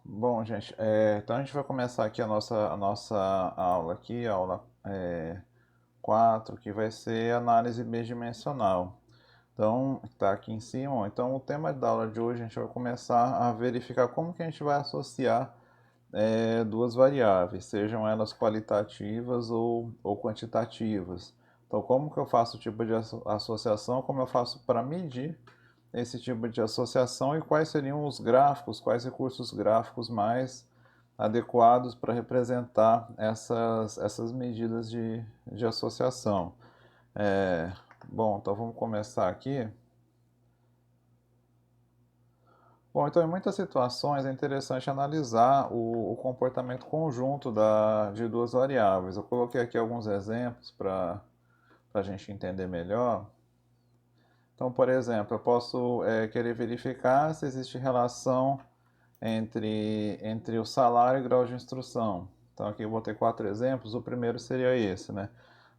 Bom, gente, então a gente vai começar aqui a nossa aula aqui, aula 4, que vai ser análise bidimensional. Então, está aqui em cima, ó. Então o tema da aula de hoje a gente vai começar a verificar como que a gente vai associar duas variáveis, sejam elas qualitativas ou quantitativas. Então, como que eu faço o tipo de associação, como eu faço para medir esse tipo de associação e quais seriam os gráficos, quais recursos gráficos mais adequados para representar essas medidas de associação. É, bom, então vamos começar aqui. Bom, então em muitas situações é interessante analisar o comportamento conjunto de duas variáveis. Eu coloquei aqui alguns exemplos para a gente entender melhor. Então, por exemplo, eu posso querer verificar se existe relação entre o salário e o grau de instrução. Então aqui eu vou ter quatro exemplos, o primeiro seria esse, né?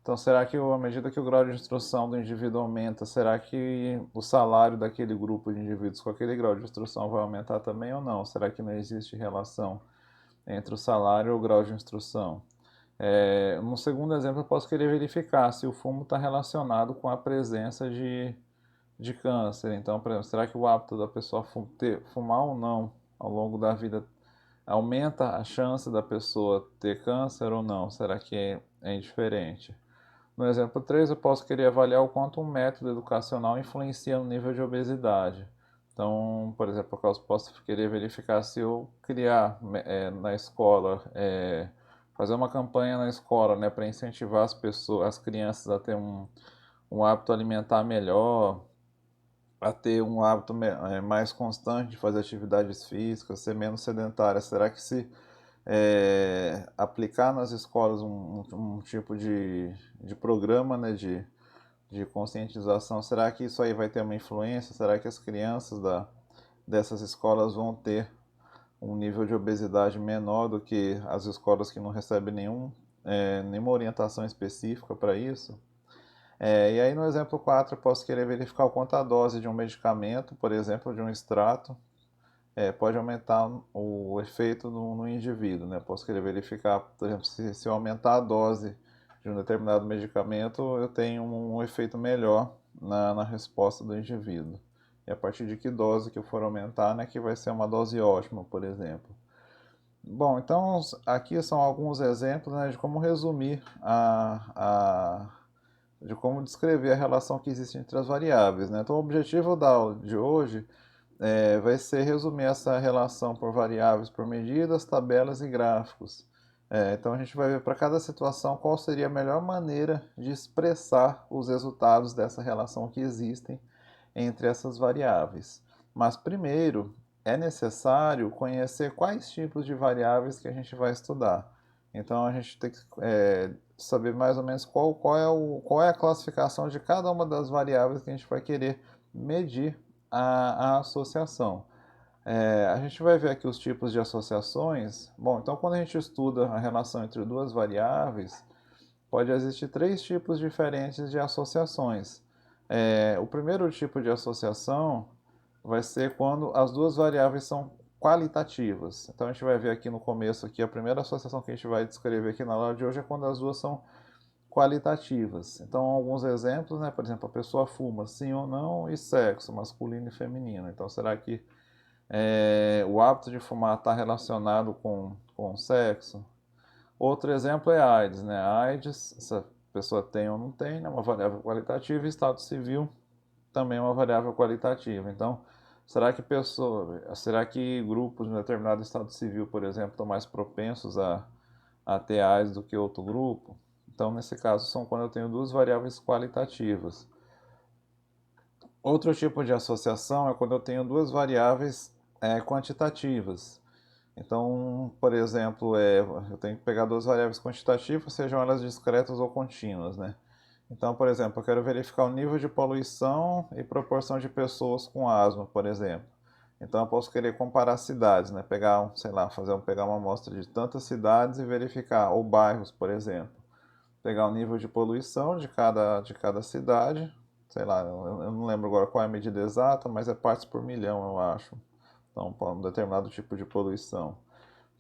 Então será que à medida que o grau de instrução do indivíduo aumenta, será que o salário daquele grupo de indivíduos com aquele grau de instrução vai aumentar também ou não? Será que não existe relação entre o salário e o grau de instrução? No segundo exemplo, eu posso querer verificar se o fumo está relacionado com a presença de câncer. Então, por exemplo, será que o hábito da pessoa fumar ou não ao longo da vida aumenta a chance da pessoa ter câncer ou não? Será que é indiferente? No exemplo 3, eu posso querer avaliar o quanto um método educacional influencia no nível de obesidade. Então, por exemplo, eu posso querer verificar se eu criar na escola, fazer uma campanha na escola, né, para incentivar as crianças a ter um hábito alimentar melhor, a ter um hábito mais constante de fazer atividades físicas, ser menos sedentária. Será que se aplicar nas escolas um tipo de programa, né, de conscientização, será que isso aí vai ter uma influência? Será que as crianças dessas escolas vão ter um nível de obesidade menor do que as escolas que não recebem nenhuma orientação específica para isso? E aí no exemplo 4 eu posso querer verificar o quanto a dose de um medicamento, por exemplo, de um extrato, pode aumentar o efeito no indivíduo, né? Posso querer verificar, por exemplo, se eu aumentar a dose de um determinado medicamento, eu tenho um efeito melhor na resposta do indivíduo. E a partir de que dose que eu for aumentar, né, que vai ser uma dose ótima, por exemplo. Bom, então aqui são alguns exemplos, né, de como resumir de como descrever a relação que existe entre as variáveis, né? Então o objetivo da aula de hoje vai ser resumir essa relação por variáveis, por medidas, tabelas e gráficos. Então a gente vai ver para cada situação qual seria a melhor maneira de expressar os resultados dessa relação que existem entre essas variáveis. Mas primeiro é necessário conhecer quais tipos de variáveis que a gente vai estudar. Então a gente tem que saber mais ou menos qual é a classificação de cada uma das variáveis que a gente vai querer medir a associação. A gente vai ver aqui os tipos de associações. Bom, então quando a gente estuda a relação entre duas variáveis, pode existir três tipos diferentes de associações. O primeiro tipo de associação vai ser quando as duas variáveis são qualitativas. Então a gente vai ver aqui no começo aqui a primeira associação que a gente vai descrever aqui na aula de hoje é quando as duas são qualitativas. Então alguns exemplos, né? Por exemplo, a pessoa fuma sim ou não e sexo masculino e feminino. Então será que o hábito de fumar está relacionado com sexo? Outro exemplo é a AIDS, né? A AIDS, se a pessoa tem ou não tem, é uma variável qualitativa, e estado civil também é uma variável qualitativa. Então, será que grupos de um determinado estado civil, por exemplo, estão mais propensos a ter AIDS do que outro grupo? Então, nesse caso, são quando eu tenho duas variáveis qualitativas. Outro tipo de associação é quando eu tenho duas variáveis quantitativas. Então, por exemplo, eu tenho que pegar duas variáveis quantitativas, sejam elas discretas ou contínuas, né? Então, por exemplo, eu quero verificar o nível de poluição e proporção de pessoas com asma, por exemplo. Então, eu posso querer comparar cidades, né? Pegar, sei lá, pegar uma amostra de tantas cidades e verificar, ou bairros, por exemplo. Pegar o nível de poluição de cada cidade, sei lá, eu não lembro agora qual é a medida exata, mas é partes por milhão, eu acho. então para um determinado tipo de poluição.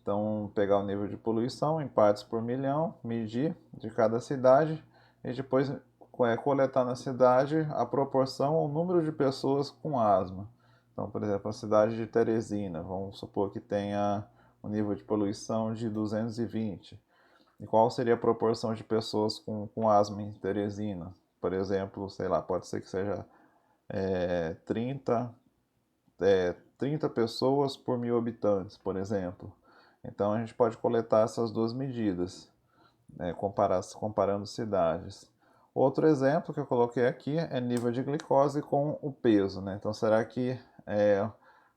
Então, pegar o nível de poluição em partes por milhão, medir de cada cidade e depois coletar na cidade a proporção ou número de pessoas com asma. Então, por exemplo, a cidade de Teresina, vamos supor que tenha um nível de poluição de 220. E qual seria a proporção de pessoas com asma em Teresina? Por exemplo, sei lá, pode ser que seja 30, 30 pessoas por 1.000 habitantes, por exemplo. Então a gente pode coletar essas duas medidas, comparando cidades. Outro exemplo que eu coloquei aqui é nível de glicose com o peso, né? Então será que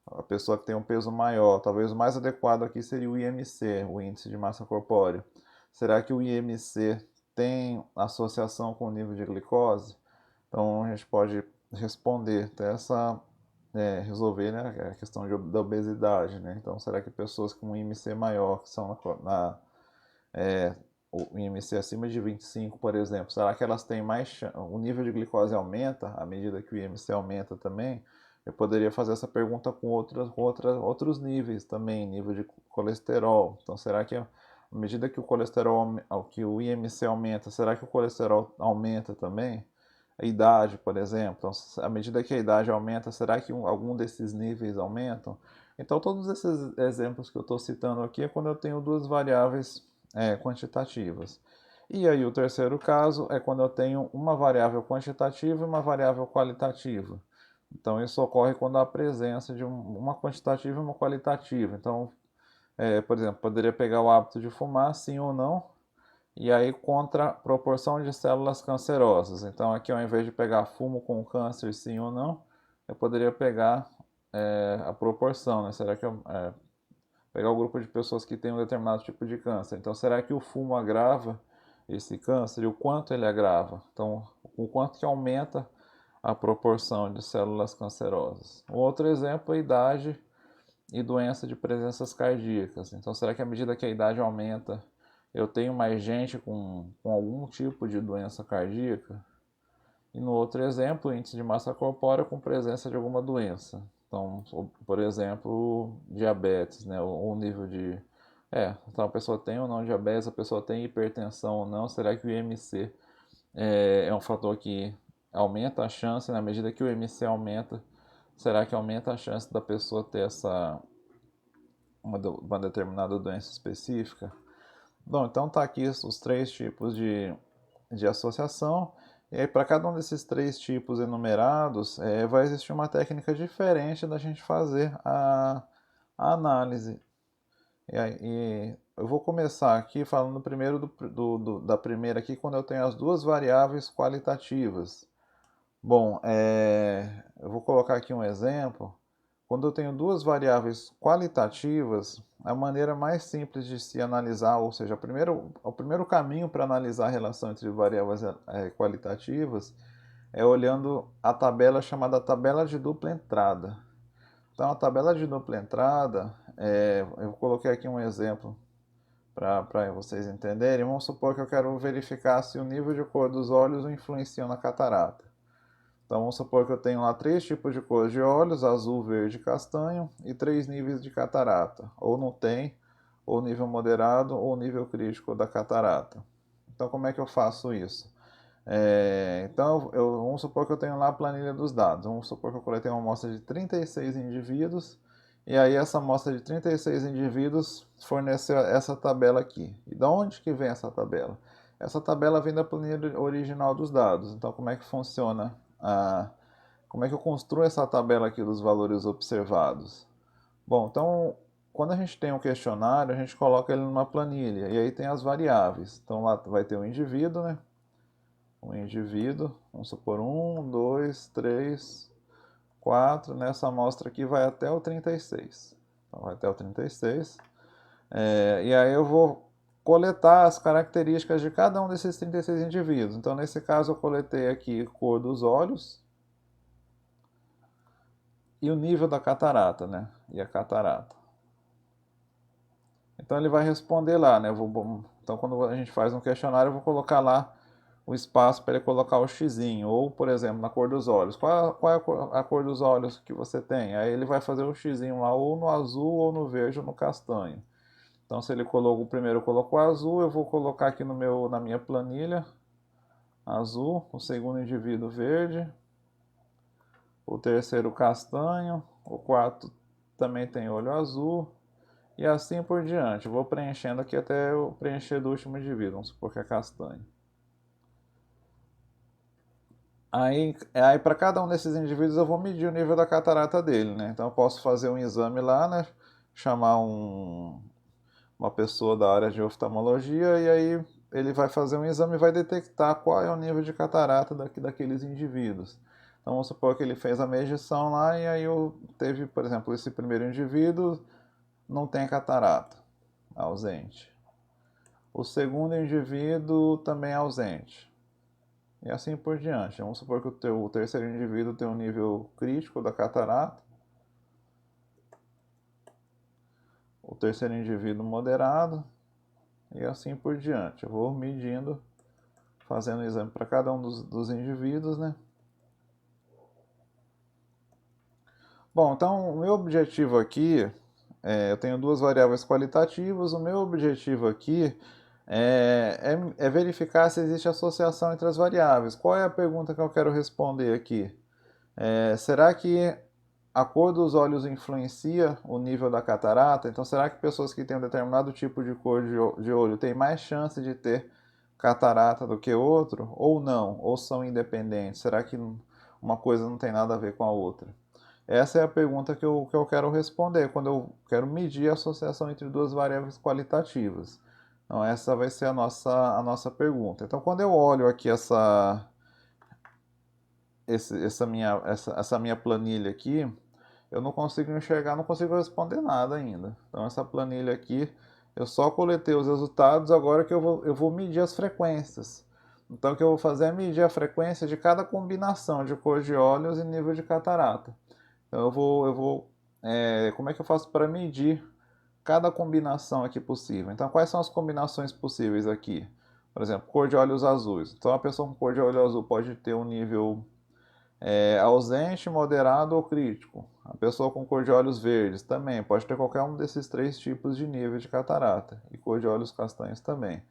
a pessoa que tem um peso maior, talvez o mais adequado aqui seria o IMC, o índice de massa corpórea. Será que o IMC tem associação com o nível de glicose? Então a gente pode responder até resolver, né, a questão da obesidade, né? Então será que pessoas com um IMC maior, que são o IMC acima de 25, por exemplo, será que elas têm mais o nível de glicose aumenta à medida que o IMC aumenta também? Eu poderia fazer essa pergunta com outros níveis também, nível de colesterol. Então, será que à medida que o colesterol, que o IMC aumenta, será que o colesterol aumenta também? A idade, por exemplo. Então, à medida que a idade aumenta, será que algum desses níveis aumentam? Então, todos esses exemplos que eu estou citando aqui é quando eu tenho duas variáveis quantitativas. E aí, o terceiro caso é quando eu tenho uma variável quantitativa e uma variável qualitativa. Então, isso ocorre quando há a presença de uma quantitativa e uma qualitativa. Então, por exemplo, poderia pegar o hábito de fumar, sim ou não, e aí contra a proporção de células cancerosas. Então, aqui, ao invés de pegar fumo com câncer, sim ou não, eu poderia pegar a proporção, né? Será que pegar o grupo de pessoas que têm um determinado tipo de câncer. Então, será que o fumo agrava esse câncer e o quanto ele agrava? Então, o quanto que aumenta a proporção de células cancerosas. Um outro exemplo é a idade e doença de presenças cardíacas. Então, será que à medida que a idade aumenta, eu tenho mais gente com algum tipo de doença cardíaca? E no outro exemplo, índice de massa corpórea com presença de alguma doença. Então, por exemplo, diabetes, né? Ou nível de. Então a pessoa tem ou não diabetes, a pessoa tem hipertensão ou não. Será que o IMC é um fator que aumenta a chance, na medida que o IMC aumenta, será que aumenta a chance da pessoa ter uma determinada doença específica? Bom, então tá aqui os três tipos de associação. E aí, para cada um desses três tipos enumerados, vai existir uma técnica diferente da gente fazer a análise. E eu vou começar aqui falando primeiro da primeira aqui, quando eu tenho as duas variáveis qualitativas. Bom, eu vou colocar aqui um exemplo. Quando eu tenho duas variáveis qualitativas, a maneira mais simples de se analisar, ou seja, o primeiro caminho para analisar a relação entre variáveis qualitativas é olhando a tabela chamada tabela de dupla entrada. Então, a tabela de dupla entrada, eu coloquei aqui um exemplo para vocês entenderem. Vamos supor que eu quero verificar se o nível de cor dos olhos influencia na catarata. Então vamos supor que eu tenho lá três tipos de cores de olhos, azul, verde e castanho, e três níveis de catarata. Ou não tem, ou nível moderado, ou nível crítico da catarata. Então como é que eu faço isso? Então vamos supor que eu tenho lá a planilha dos dados. Vamos supor que eu coletei uma amostra de 36 indivíduos, e aí essa amostra de 36 indivíduos forneceu essa tabela aqui. E de onde que vem essa tabela? Essa tabela vem da planilha original dos dados. Então como é que funciona como é que eu construo essa tabela aqui dos valores observados? Bom, então, quando a gente tem um questionário, a gente coloca ele numa planilha, e aí tem as variáveis. Então, lá vai ter um indivíduo, né? Um indivíduo, vamos supor 1, 2, 3, 4. Nessa amostra aqui vai até o 36. Então, vai até o 36. E aí eu vou coletar as características de cada um desses 36 indivíduos. Então, nesse caso, eu coletei aqui cor dos olhos, e o nível da catarata, né? E a catarata. Então ele vai responder lá, né? Então quando a gente faz um questionário, eu vou colocar lá o espaço para ele colocar o xizinho, ou, por exemplo, na cor dos olhos. Qual é a cor dos olhos que você tem? Aí ele vai fazer o xizinho lá, ou no azul, ou no verde, ou no castanho. Então, se ele colocou, o primeiro colocou azul, eu vou colocar aqui na minha planilha, azul, o segundo indivíduo verde, o terceiro castanho, o quarto também tem olho azul, e assim por diante. Eu vou preenchendo aqui até eu preencher do último indivíduo, vamos supor que é castanho. Aí para cada um desses indivíduos eu vou medir o nível da catarata dele, né? Então eu posso fazer um exame lá, né? Chamar uma pessoa da área de oftalmologia e aí ele vai fazer um exame e vai detectar qual é o nível de catarata daqueles indivíduos. Então vamos supor que ele fez a medição lá e aí teve, por exemplo, esse primeiro indivíduo não tem catarata, ausente. O segundo indivíduo também é ausente. E assim por diante. Vamos supor que o terceiro indivíduo tem um nível crítico da catarata. O terceiro indivíduo moderado. E assim por diante. Eu vou medindo, fazendo o exame para cada um dos indivíduos, né? Bom, então o meu objetivo aqui, eu tenho duas variáveis qualitativas. O meu objetivo aqui é verificar se existe associação entre as variáveis. Qual é a pergunta que eu quero responder aqui? Será que a cor dos olhos influencia o nível da catarata? Então, será que pessoas que têm um determinado tipo de cor de olho têm mais chance de ter catarata do que outro? Ou não? Ou são independentes? Será que uma coisa não tem nada a ver com a outra? Essa é a pergunta que eu quero responder quando eu quero medir a associação entre duas variáveis qualitativas. Então, essa vai ser a nossa pergunta. Então, quando eu olho aqui essa minha planilha aqui, eu não consigo enxergar, não consigo responder nada ainda. Então essa planilha aqui, eu só coletei os resultados, agora que eu vou medir as frequências. Então o que eu vou fazer é medir a frequência de cada combinação de cor de olhos e nível de catarata. Então como é que eu faço para medir cada combinação aqui possível? Então quais são as combinações possíveis aqui? Por exemplo, cor de olhos azuis. Então a pessoa com cor de olho azul pode ter um nível ausente, moderado ou crítico. A pessoa com cor de olhos verdes também pode ter qualquer um desses três tipos de nível de catarata. E cor de olhos castanhos também.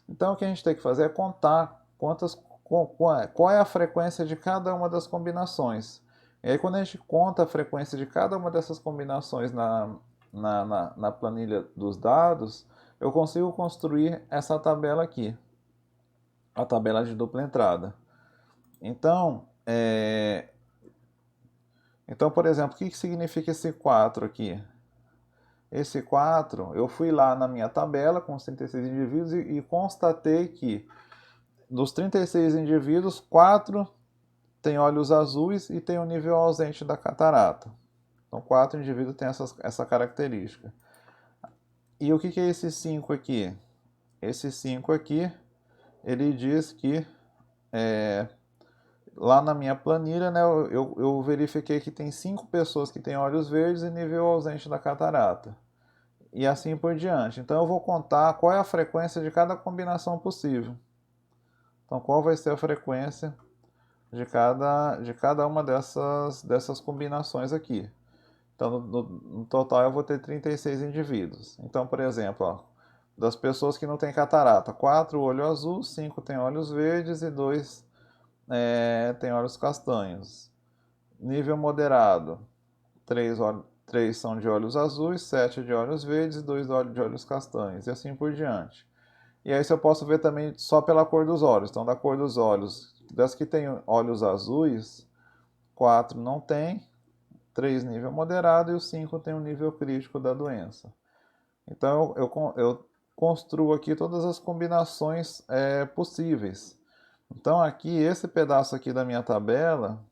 Então o que a gente tem que fazer é contar qual é a frequência de cada uma das combinações. E aí quando a gente conta a frequência de cada uma dessas combinações na planilha dos dados, eu consigo construir essa tabela aqui. A tabela de dupla entrada. Então, por exemplo, o que significa esse 4 aqui? Esse 4, eu fui lá na minha tabela com os 36 indivíduos e constatei que dos 36 indivíduos, 4 têm olhos azuis e têm um nível ausente da catarata. Então, 4 indivíduos têm essa característica. E o que é esse 5 aqui? Esse 5 aqui, ele diz que lá na minha planilha, né, eu verifiquei que tem 5 pessoas que têm olhos verdes e nível ausente da catarata. E assim por diante. Então eu vou contar qual é a frequência de cada combinação possível. Então qual vai ser a frequência de cada uma dessas combinações aqui. Então no total eu vou ter 36 indivíduos. Então, por exemplo, ó, das pessoas que não têm catarata, 4 olho azul, 5 têm olhos verdes e 2 têm olhos castanhos. Nível moderado, 3 são de olhos azuis, 7 de olhos verdes e 2 de olhos castanhos, e assim por diante. E aí eu posso ver também só pela cor dos olhos. Então, da cor dos olhos, das que têm olhos azuis, 4 não tem, 3 nível moderado e os 5 tem um nível crítico da doença. Então, eu construo aqui todas as combinações possíveis. Então, aqui, esse pedaço aqui da minha tabela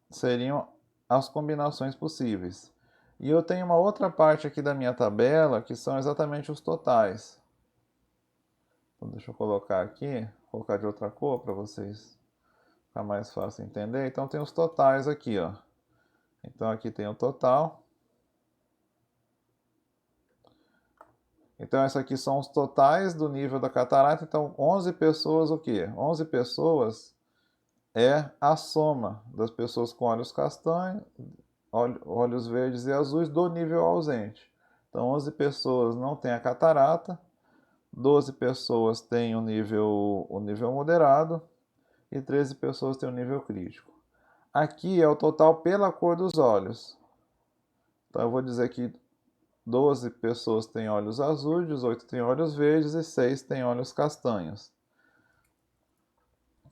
seriam as combinações possíveis. E eu tenho uma outra parte aqui da minha tabela que são exatamente os totais. Então deixa eu colocar aqui, colocar de outra cor para vocês ficar mais fácil entender. Então tem os totais aqui, ó. Então aqui tem o total. Então, isso aqui são os totais do nível da catarata. Então, 11 pessoas, o quê? 11 pessoas é a soma das pessoas com olhos castanhos, olhos verdes e azuis do nível ausente. Então, 11 pessoas não têm a catarata, 12 pessoas têm o nível moderado e 13 pessoas têm o nível crítico. Aqui é o total pela cor dos olhos. Então, eu vou dizer que 12 pessoas têm olhos azuis, 18 têm olhos verdes e 6 têm olhos castanhos.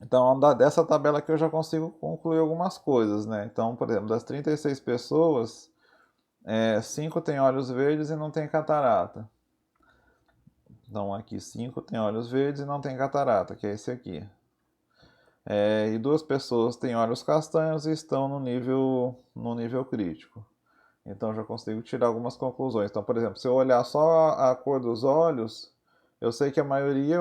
Então, dessa tabela aqui eu já consigo concluir algumas coisas, né? Então, por exemplo, das 36 pessoas, 5 têm olhos verdes e não têm catarata. Então, aqui 5 têm olhos verdes e não têm catarata, que é esse aqui. E 2 pessoas têm olhos castanhos e estão no nível crítico. Então, já consigo tirar algumas conclusões. Então, por exemplo, se eu olhar só a cor dos olhos, eu sei que a maioria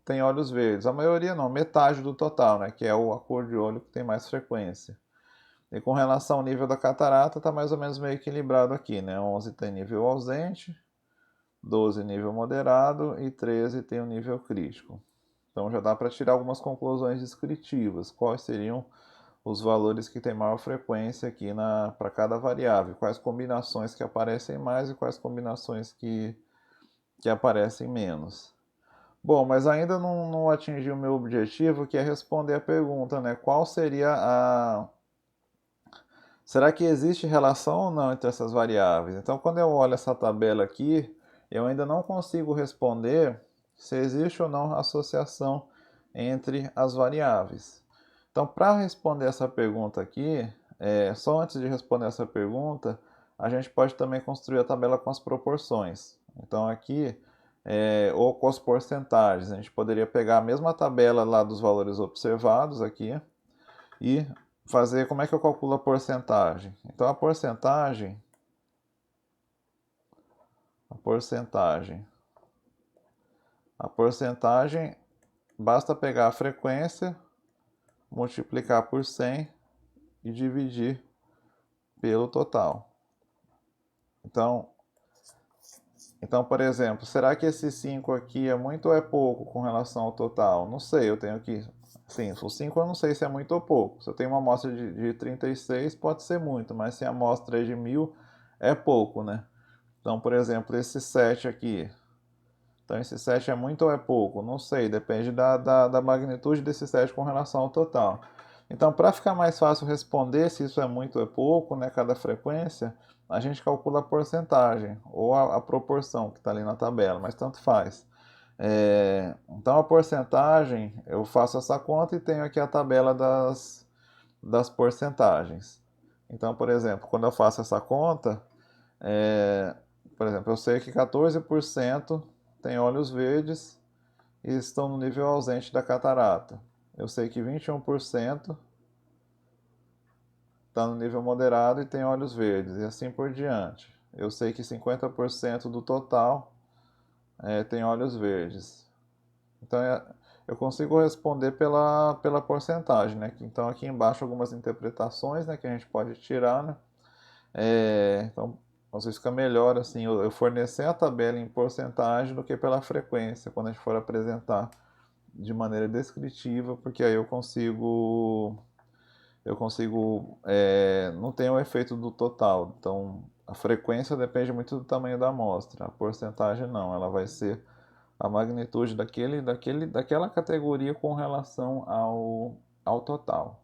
tem olhos verdes. A maioria não, metade do total, né? Que é a cor de olho que tem mais frequência. E com relação ao nível da catarata, está mais ou menos meio equilibrado aqui, né? 11 tem nível ausente, 12 nível moderado e 13 tem o nível crítico. Então já dá para tirar algumas conclusões descritivas. Quais seriam os valores que têm maior frequência aqui para cada variável? Quais combinações que aparecem mais e quais combinações que aparecem menos? Bom, mas ainda não atingi o meu objetivo, que é responder a pergunta, né? Qual seria a... Será que existe relação ou não entre essas variáveis? Então, quando eu olho essa tabela aqui, eu ainda não consigo responder se existe ou não associação entre as variáveis. Então, para responder essa pergunta aqui, só antes de responder essa pergunta, a gente pode também construir a tabela com as proporções. Então, aqui, ou com as porcentagens, a gente poderia pegar a mesma tabela lá dos valores observados aqui e fazer como é que eu calculo a porcentagem. Então, a porcentagem, basta pegar a frequência, multiplicar por 100 e dividir pelo total. Então, por exemplo, será que esse 5 aqui é muito ou é pouco com relação ao total? Não sei, eu tenho que... Sim, o 5 eu não sei se é muito ou pouco. Se eu tenho uma amostra de 36, pode ser muito, mas se a amostra é de 1000, é pouco, né? Então, por exemplo, esse 7 aqui. Então, esse 7 é muito ou é pouco? Não sei, depende da magnitude desse 7 com relação ao total. Então, para ficar mais fácil responder se isso é muito ou é pouco, né, cada frequência, a gente calcula a porcentagem ou a proporção que está ali na tabela, mas tanto faz. Então, a porcentagem, eu faço essa conta e tenho aqui a tabela das porcentagens. Então, por exemplo, quando eu faço essa conta, por exemplo, eu sei que 14% tem olhos verdes e estão no nível ausente da catarata. Eu sei que 21% está no nível moderado e tem olhos verdes, e assim por diante. Eu sei que 50% do total tem olhos verdes. Então eu consigo responder pela porcentagem, né? Então aqui embaixo algumas interpretações, né, que a gente pode tirar, né? Então às vezes fica melhor assim eu fornecer a tabela em porcentagem do que pela frequência quando a gente for apresentar de maneira descritiva, porque aí não tem o efeito do total. Então a frequência depende muito do tamanho da amostra, a porcentagem não, ela vai ser a magnitude daquela categoria com relação ao total.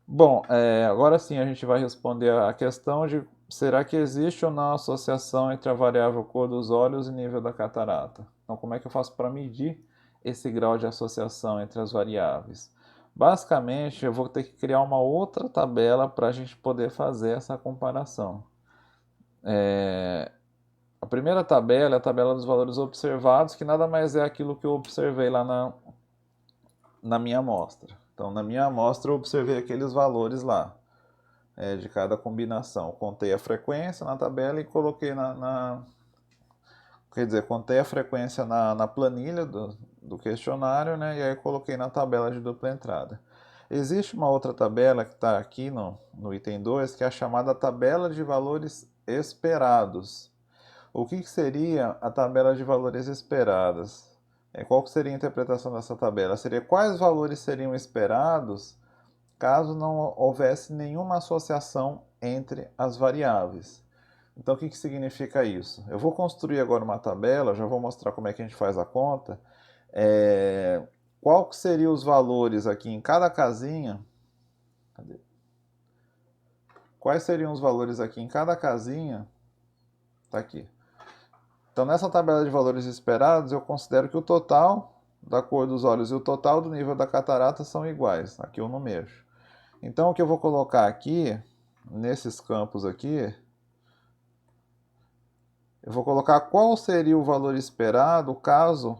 Bom, agora sim a gente vai responder a questão de será que existe ou não associação entre a variável cor dos olhos e nível da catarata? Então, como é que eu faço para medir esse grau de associação entre as variáveis? Basicamente, eu vou ter que criar uma outra tabela para a gente poder fazer essa comparação. A primeira tabela é a tabela dos valores observados, que nada mais é aquilo que eu observei lá na minha amostra. Então, na minha amostra, eu observei aqueles valores lá, de cada combinação. Contei a frequência na tabela e coloquei quer dizer, contei a frequência na planilha do questionário, né, e aí coloquei na tabela de dupla entrada. Existe uma outra tabela que está aqui no item 2, que é a chamada tabela de valores esperados. O que seria a tabela de valores esperadas? Qual que seria a interpretação dessa tabela? Seria quais valores seriam esperados caso não houvesse nenhuma associação entre as variáveis. Então, o que significa isso? Eu vou construir agora uma tabela, já vou mostrar como é que a gente faz a conta. Qual que seriam os valores aqui em cada casinha? Cadê? Quais seriam os valores aqui em cada casinha? Está aqui. Então, nessa tabela de valores esperados, eu considero que o total da cor dos olhos e o total do nível da catarata são iguais. Aqui eu não mexo. Então, o que eu vou colocar aqui, nesses campos aqui, eu vou colocar qual seria o valor esperado caso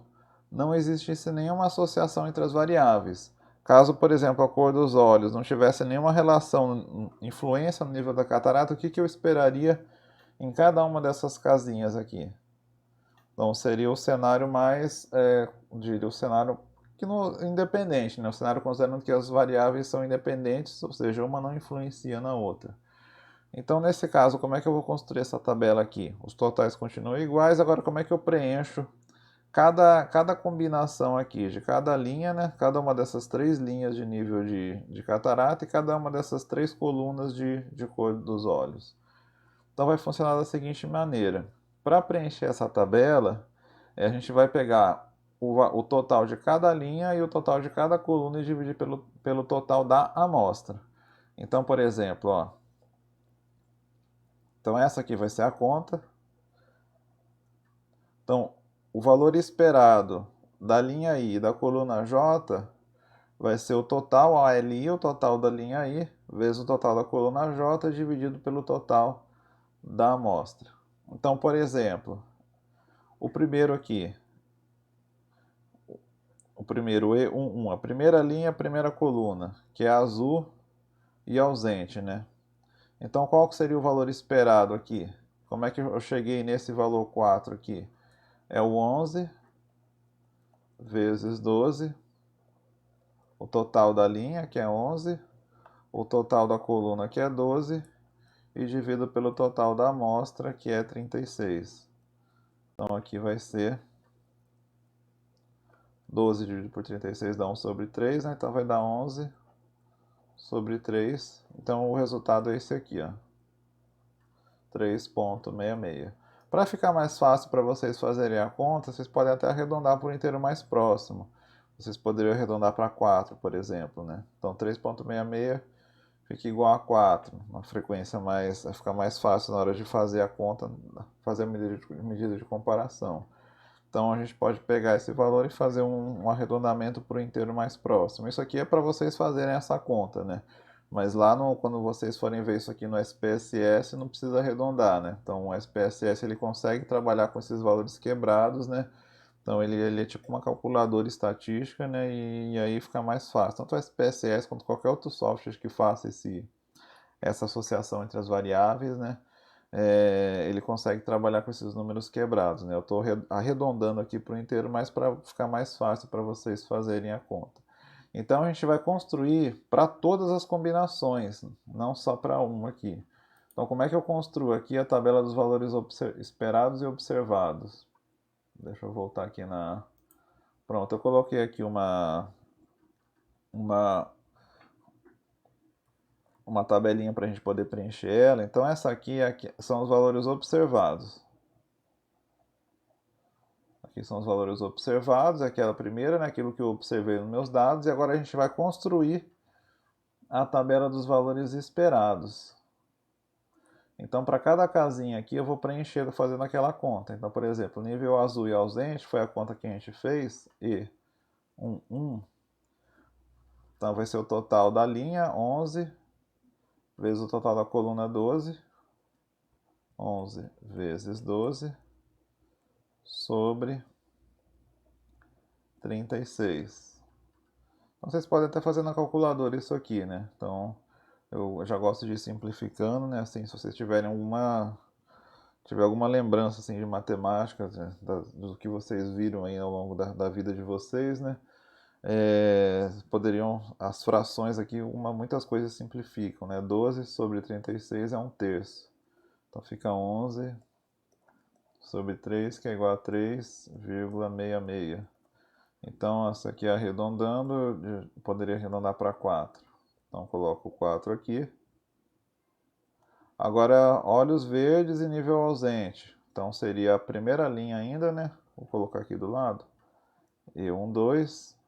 não existisse nenhuma associação entre as variáveis. Caso, por exemplo, a cor dos olhos não tivesse nenhuma relação, influência no nível da catarata, o que eu esperaria em cada uma dessas casinhas aqui? Então seria o cenário mais, diria o cenário que independente, né? O cenário considerando que as variáveis são independentes, ou seja, uma não influencia na outra. Então, nesse caso, como é que eu vou construir essa tabela aqui? Os totais continuam iguais, agora como é que eu preencho cada combinação aqui, de cada linha, né? Cada uma dessas 3 linhas de nível de catarata e cada uma dessas 3 colunas de cor dos olhos. Então, vai funcionar da seguinte maneira. Para preencher essa tabela, a gente vai pegar o total de cada linha e o total de cada coluna e dividir pelo total da amostra. Então, por exemplo, ó, então essa aqui vai ser a conta. Então, o valor esperado da linha I e da coluna J vai ser o total ALI, o total da linha I, vezes o total da coluna J, dividido pelo total da amostra. Então, por exemplo, o primeiro aqui, o primeiro E11, a primeira linha, a primeira coluna, que é azul e ausente, né? Então, qual que seria o valor esperado aqui? Como é que eu cheguei nesse valor 4 aqui? É o 11 vezes 12, o total da linha, que é 11, o total da coluna, que é 12, e dividido pelo total da amostra, que é 36. Então, aqui vai ser 12 dividido por 36 dá 1 sobre 3, né? Então vai dar 11 sobre 3. Então, o resultado é esse aqui, ó, 3,66. Para ficar mais fácil para vocês fazerem a conta, vocês podem até arredondar por inteiro mais próximo. Vocês poderiam arredondar para 4, por exemplo, né? Então 3,66 fica igual a 4. Uma frequência mais, vai ficar mais fácil na hora de fazer a conta, fazer a medida de comparação. Então a gente pode pegar esse valor e fazer um arredondamento para o inteiro mais próximo. Isso aqui é para vocês fazerem essa conta, né? Mas lá quando vocês forem ver isso aqui no SPSS, não precisa arredondar, né? Então o SPSS ele consegue trabalhar com esses valores quebrados, né? Então ele é tipo uma calculadora estatística, né? E aí fica mais fácil. Tanto o SPSS quanto qualquer outro software que faça essa associação entre as variáveis, né? Ele consegue trabalhar com esses números quebrados, né? Eu estou arredondando aqui para o inteiro, mas para ficar mais fácil para vocês fazerem a conta. Então a gente vai construir para todas as combinações, não só para uma aqui. Então como é que eu construo aqui a tabela dos valores esperados e observados? Deixa eu voltar aqui na... Pronto, eu coloquei aqui uma, uma tabelinha para a gente poder preencher ela. Então essa aqui são os valores observados. Aqui são os valores observados, aquela primeira, né, aquilo que eu observei nos meus dados, e agora a gente vai construir a tabela dos valores esperados. Então, para cada casinha aqui, eu vou preencher fazendo aquela conta. Então, por exemplo, nível azul e ausente foi a conta que a gente fez, e 1. Então, vai ser o total da linha, 11, vezes o total da coluna, 12. 11 vezes 12 sobre 36. Então, vocês podem até fazer na calculadora isso aqui, né? Então, eu já gosto de ir simplificando, né? Assim, se vocês tiverem tiver alguma lembrança assim, de matemática, né? Do que vocês viram aí ao longo da vida de vocês, né? Poderiam, as frações aqui, muitas coisas simplificam, né? 12 sobre 36 é 1/3. Então fica 11 sobre 3, que é igual a 3,66. Então, essa aqui arredondando, eu poderia arredondar para 4. Então, coloco 4 aqui. Agora, olhos verdes e nível ausente. Então, seria a primeira linha ainda, né? Vou colocar aqui do lado. E 1, 2.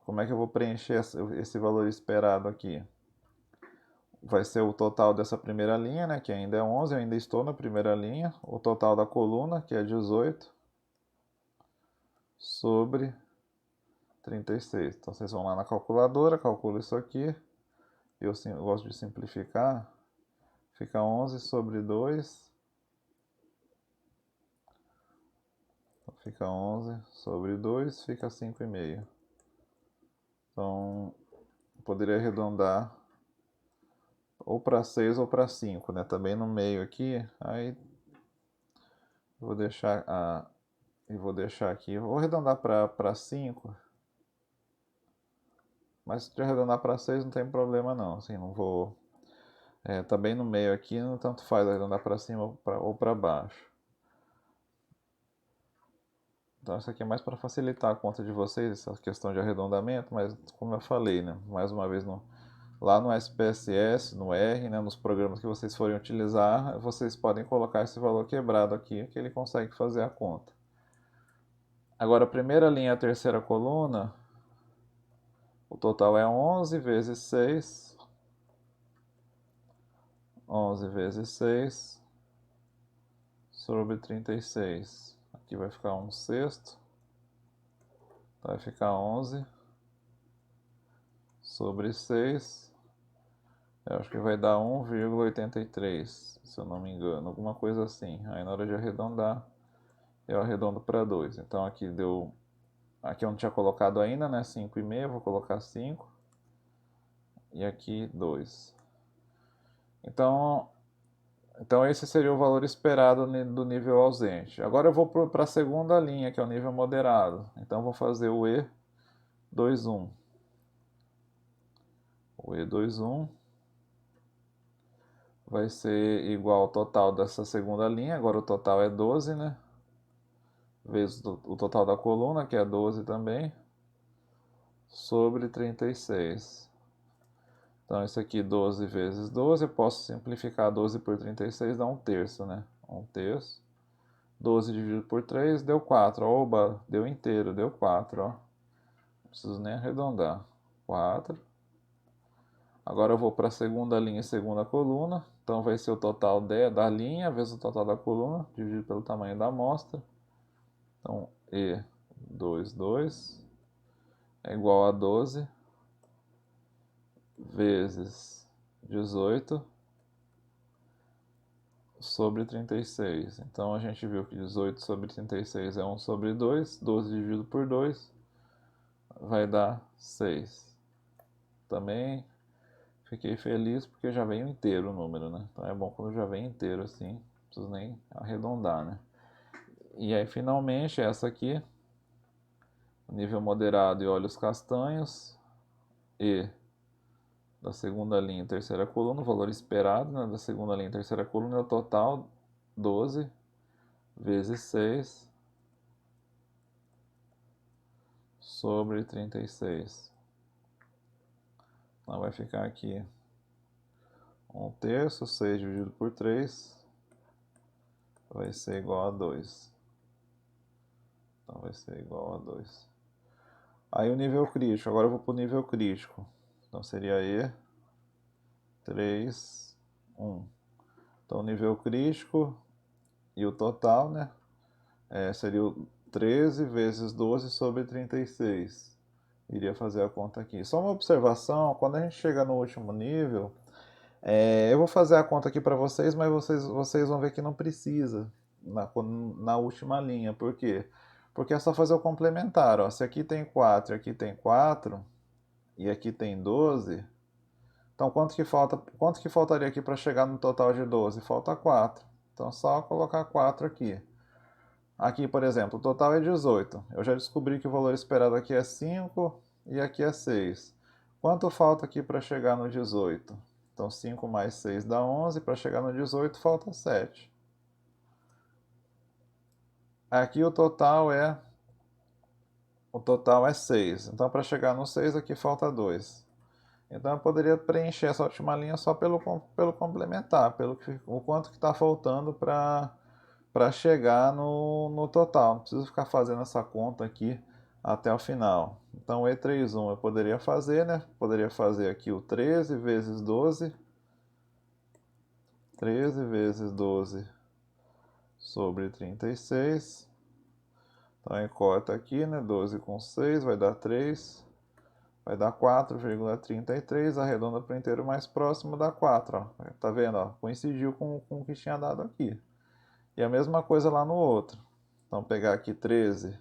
Como é que eu vou preencher esse valor esperado aqui? Vai ser o total dessa primeira linha, né? Que ainda é 11, eu ainda estou na primeira linha. O total da coluna, que é 18, sobre 36. Então, vocês vão lá na calculadora, calcula isso aqui. Eu gosto de simplificar. Fica 11 sobre 2. Fica 11 sobre 2, fica 5,5. Então, poderia arredondar ou para 6 ou para 5, né? Também no meio aqui. Aí, vou deixar aqui. Vou arredondar para 5. Mas se arredondar para 6 não tem problema não. Assim, não vou... tá bem no meio aqui, não tanto faz arredondar para cima ou para baixo. Então isso aqui é mais para facilitar a conta de vocês, essa questão de arredondamento, mas como eu falei, né, mais uma vez lá no SPSS, no R, né, nos programas que vocês forem utilizar, vocês podem colocar esse valor quebrado aqui, que ele consegue fazer a conta. Agora a primeira linha e a terceira coluna, o total é 11 vezes 6, 11 vezes 6 sobre 36. Aqui vai ficar 1/6. Então vai ficar 11 sobre 6. Eu acho que vai dar 1,83, se eu não me engano. Alguma coisa assim. Aí na hora de arredondar, eu arredondo para 2. Então aqui deu... Aqui eu não tinha colocado ainda, né? 5,5. Vou colocar 5. E aqui 2. Então esse seria o valor esperado do nível ausente. Agora eu vou para a segunda linha, que é o nível moderado. Então vou fazer o E21. O E21 vai ser igual ao total dessa segunda linha. Agora o total é 12, né? Vezes o total da coluna, que é 12 também, sobre 36. Então isso aqui 12 vezes 12, eu posso simplificar 12 por 36, dá 1/3, né? 1/3. 12 dividido por 3 deu 4. Oba, deu inteiro, deu 4, ó. Não preciso nem arredondar. 4. Agora eu vou para a segunda linha e segunda coluna. Então vai ser o total da linha vezes o total da coluna, dividido pelo tamanho da amostra. Então E22 é igual a 12 vezes 18 sobre 36. Então a gente viu que 18 sobre 36 é 1 sobre 2. 12 dividido por 2 vai dar 6. Também fiquei feliz porque já vem inteiro o número, né? Então é bom quando já vem inteiro assim, não preciso nem arredondar, né? E aí finalmente essa aqui, nível moderado e olhos castanhos, e da segunda linha e terceira coluna, o valor esperado, né, da segunda linha e terceira coluna é o total 12 vezes 6 sobre 36. Então vai ficar aqui 1/3, 6 dividido por 3 vai ser igual a 2. Então vai ser igual a 2. Aí o nível crítico, agora eu vou para o nível crítico. Então seria E 3, 1. Então o nível crítico e o total, né? Seria o 13 vezes 12 sobre 36. Iria fazer a conta aqui. Só uma observação, quando a gente chega no último nível, eu vou fazer a conta aqui para vocês, mas vocês vão ver que não precisa na última linha. Por quê? Porque é só fazer o complementar. Ó. Se aqui tem 4, aqui tem 4 e aqui tem 12, então quanto que faltaria aqui para chegar no total de 12? Falta 4. Então só colocar 4 aqui. Aqui, por exemplo, o total é 18. Eu já descobri que o valor esperado aqui é 5 e aqui é 6. Quanto falta aqui para chegar no 18? Então 5 mais 6 dá 11, para chegar no 18 falta 7. aqui o total é 6. Então, para chegar no 6, aqui falta 2. Então, eu poderia preencher essa última linha só pelo complementar, o quanto que está faltando para chegar no total. Não preciso ficar fazendo essa conta aqui até o final. Então, o E31 eu poderia fazer, né? Poderia fazer aqui o 13 vezes 12. 13 vezes 12 sobre 36. Então, aí corta aqui, né? 12 com 6 vai dar 3. Vai dar 4,33, arredonda para o inteiro mais próximo, dá 4. Ó. Tá vendo? Ó? Coincidiu com o que tinha dado aqui. E a mesma coisa lá no outro. Então, pegar aqui 13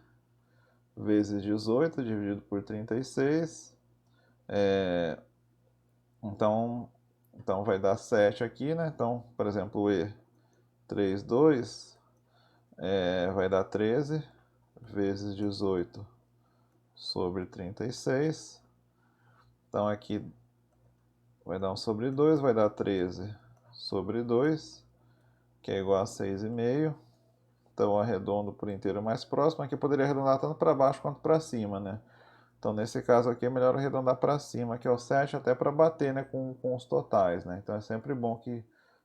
vezes 18 dividido por 36. Então vai dar 7 aqui, né? Então, por exemplo, o E32 vai dar 13 vezes 18 sobre 36. Então, aqui vai dar 1 sobre 2, vai dar 13 sobre 2, que é igual a 6,5. Então, arredondo por inteiro mais próximo. Aqui poderia arredondar tanto para baixo quanto para cima, né? Então, nesse caso aqui, é melhor arredondar para cima, que é o 7, até para bater, né, com os totais, né? Então, é sempre bom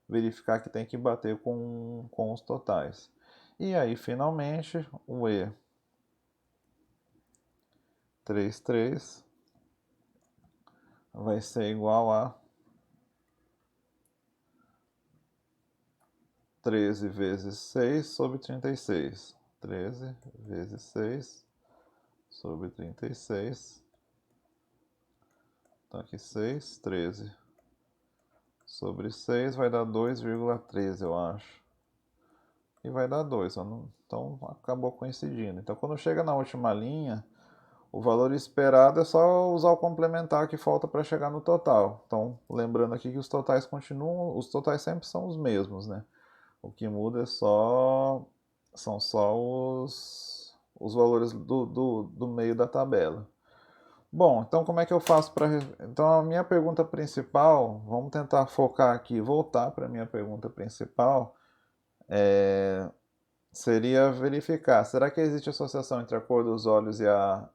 verificar que tem que bater com os totais. E aí, finalmente, o E33 vai ser igual a 13 vezes 6 sobre 36. 13 vezes 6 sobre 36. Então aqui 6, 13 sobre 6 vai dar 2,13, eu acho. E vai dar 2, então acabou coincidindo. Então quando chega na última linha, o valor esperado é só usar o complementar que falta para chegar no total. Então lembrando aqui que os totais continuam, os totais sempre são os mesmos, né? O que muda são só os valores do meio da tabela. Bom, então como é que eu faço para... Então a minha pergunta principal, vamos tentar focar aqui, voltar para a minha pergunta principal, seria verificar, será que existe associação entre a cor dos olhos e a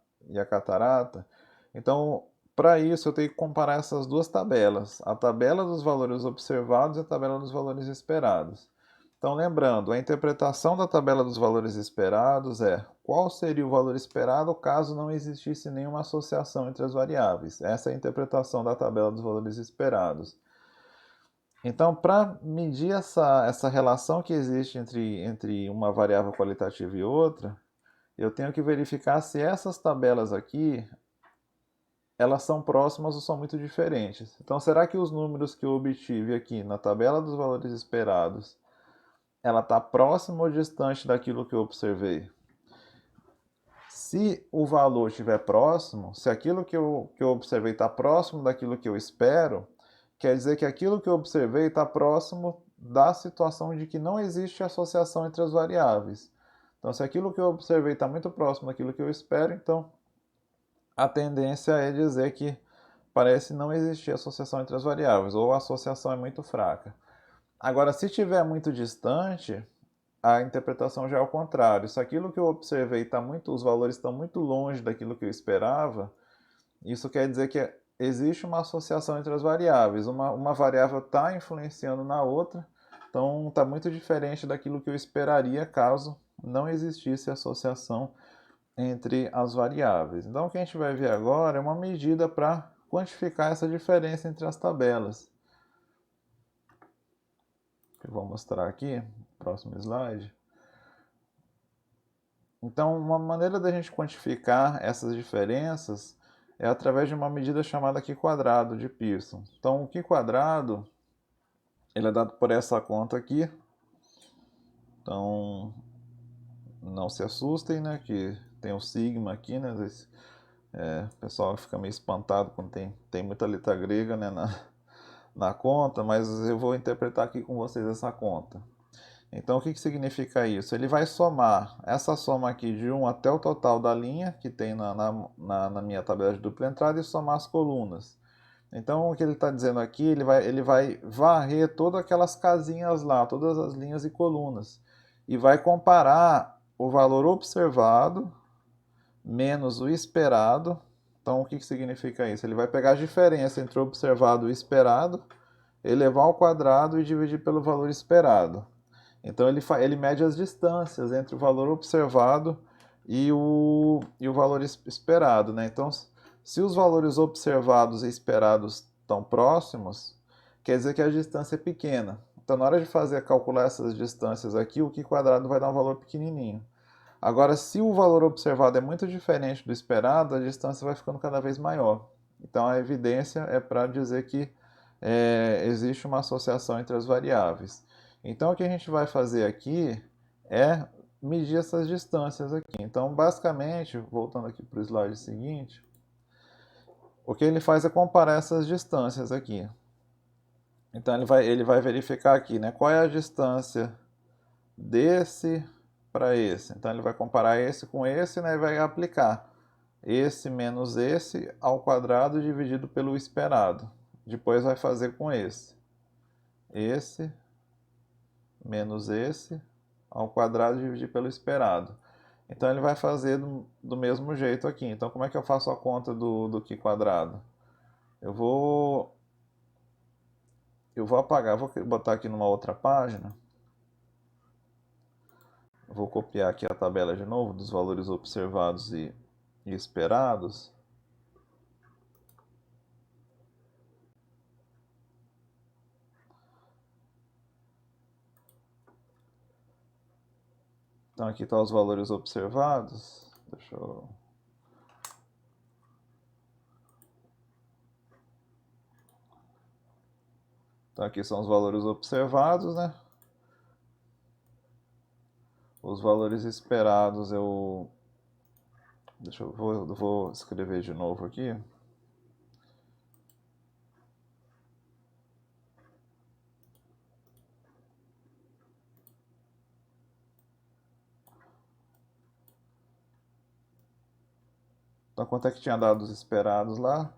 catarata? Então, para isso eu tenho que comparar essas duas tabelas, a tabela dos valores observados e a tabela dos valores esperados. Então, lembrando, a interpretação da tabela dos valores esperados é qual seria o valor esperado caso não existisse nenhuma associação entre as variáveis. Essa é a interpretação da tabela dos valores esperados. Então, para medir essa relação que existe entre uma variável qualitativa e outra, eu tenho que verificar se essas tabelas aqui elas são próximas ou são muito diferentes. Então, será que os números que eu obtive aqui na tabela dos valores esperados ela está próxima ou distante daquilo que eu observei? Se o valor estiver próximo, se aquilo que eu observei está próximo daquilo que eu espero, quer dizer que aquilo que eu observei está próximo da situação de que não existe associação entre as variáveis. Então, se aquilo que eu observei está muito próximo daquilo que eu espero, então a tendência é dizer que parece não existir associação entre as variáveis, ou a associação é muito fraca. Agora, se estiver muito distante, a interpretação já é ao contrário. Se aquilo que eu observei os valores estão muito longe daquilo que eu esperava, isso quer dizer que existe uma associação entre as variáveis. Uma variável está influenciando na outra, então está muito diferente daquilo que eu esperaria caso não existisse associação entre as variáveis. Então o que a gente vai ver agora é uma medida para quantificar essa diferença entre as tabelas. Eu vou mostrar aqui, próximo slide. Então, uma maneira da gente quantificar essas diferenças é através de uma medida chamada Q quadrado de Pearson. Então, o Q quadrado ele é dado por essa conta aqui. Então, não se assustem, né, que tem o sigma aqui, né, o pessoal fica meio espantado quando tem muita letra grega, né, na conta, mas eu vou interpretar aqui com vocês essa conta. Então, o que significa isso? Ele vai somar essa soma aqui de 1 até o total da linha que tem na minha tabela de dupla entrada e somar as colunas. Então, o que ele está dizendo aqui, ele vai varrer todas aquelas casinhas lá, todas as linhas e colunas. E vai comparar o valor observado menos o esperado. Então, o que significa isso? Ele vai pegar a diferença entre o observado e o esperado, elevar ao quadrado e dividir pelo valor esperado. Então, ele mede as distâncias entre o valor observado e o valor esperado, né? Então, se os valores observados e esperados estão próximos, quer dizer que a distância é pequena. Então, na hora de calcular essas distâncias aqui, o quadrado vai dar um valor pequenininho. Agora, se o valor observado é muito diferente do esperado, a distância vai ficando cada vez maior. Então, a evidência é para dizer que existe uma associação entre as variáveis. Então, o que a gente vai fazer aqui é medir essas distâncias aqui. Então, basicamente, voltando aqui para o slide seguinte, o que ele faz é comparar essas distâncias aqui. Então, ele vai verificar aqui, né, qual é a distância desse para esse. Então, ele vai comparar esse com esse, né, e vai aplicar esse menos esse ao quadrado dividido pelo esperado. Depois vai fazer com esse menos esse ao quadrado dividido pelo esperado. Então ele vai fazer do mesmo jeito aqui. Então como é que eu faço a conta do Q quadrado? Eu vou apagar, vou botar aqui numa outra página. Vou copiar aqui a tabela de novo dos valores observados e esperados. Então aqui estão os valores observados. Deixa eu... Então aqui são os valores observados, né? Os valores esperados vou escrever de novo aqui. Então, quanto é que tinha dado os esperados lá?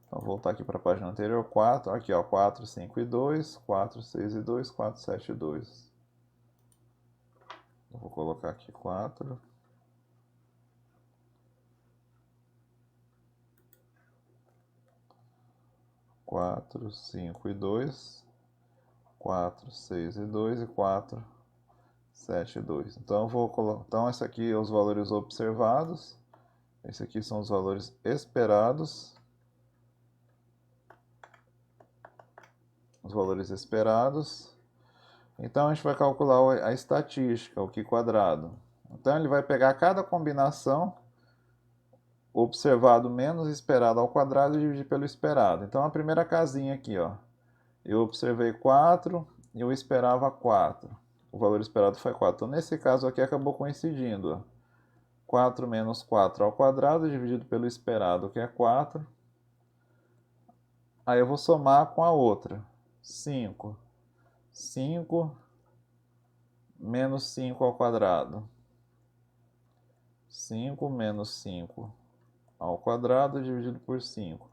Então, vou voltar aqui para a página anterior. 4, aqui ó, 4, 5 e 2, 4, 6 e 2, 4, 7 e 2. Eu vou colocar aqui 4. Quatro, 5 e 2, 4, 6 e 2 e 4, 7 e 2. Então, eu vou colocar. Então, esse aqui é os valores observados. Esse aqui são os valores esperados. Os valores esperados. Então a gente vai calcular a estatística, o Q quadrado. Então ele vai pegar cada combinação, observado menos esperado ao quadrado e dividir pelo esperado. Então a primeira casinha aqui, ó, eu observei 4 e eu esperava 4. O valor esperado foi 4. Então nesse caso aqui acabou coincidindo. Ó. 4 menos 4 ao quadrado dividido pelo esperado, que é 4. Aí eu vou somar com a outra. 5. 5 menos 5 ao quadrado. 5 menos 5 ao quadrado dividido por 5.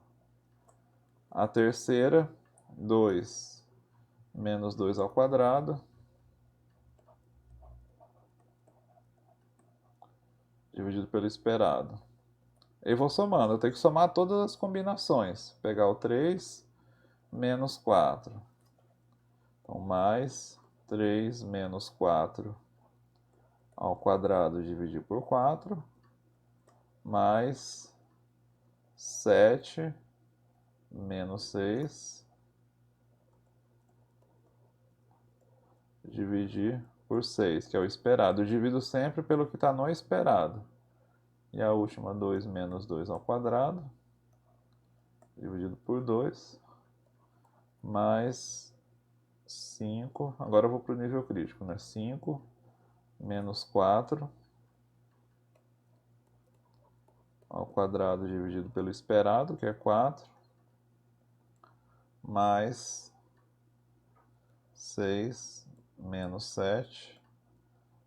A terceira, 2 menos 2 ao quadrado dividido pelo esperado. E vou somando, eu tenho que somar todas as combinações. Pegar o 3 menos 4. Então, mais 3 menos 4 ao quadrado dividido por 4, mais 7 menos 6 dividir por 6, que é o esperado. Eu divido sempre pelo que está no esperado. E a última, 2 menos 2 ao quadrado, dividido por 2, mais 5. Agora eu vou para o nível crítico, né? 5 menos 4 ao quadrado dividido pelo esperado, que é 4, mais 6 menos 7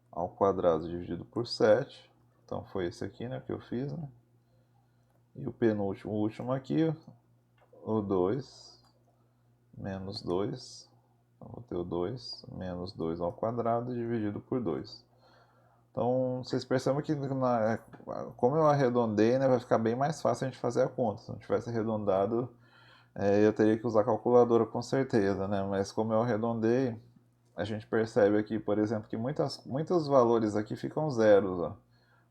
ao quadrado dividido por 7. Então foi esse aqui, né, que eu fiz, né? E o penúltimo, o último aqui, o 2 menos 2. Então vou ter o 2 menos 2 ao quadrado dividido por 2. Então, vocês percebem que como eu arredondei, né, vai ficar bem mais fácil a gente fazer a conta. Se não tivesse arredondado, eu teria que usar a calculadora com certeza, né? Mas como eu arredondei, a gente percebe aqui, por exemplo, que muitos valores aqui ficam zeros, ó.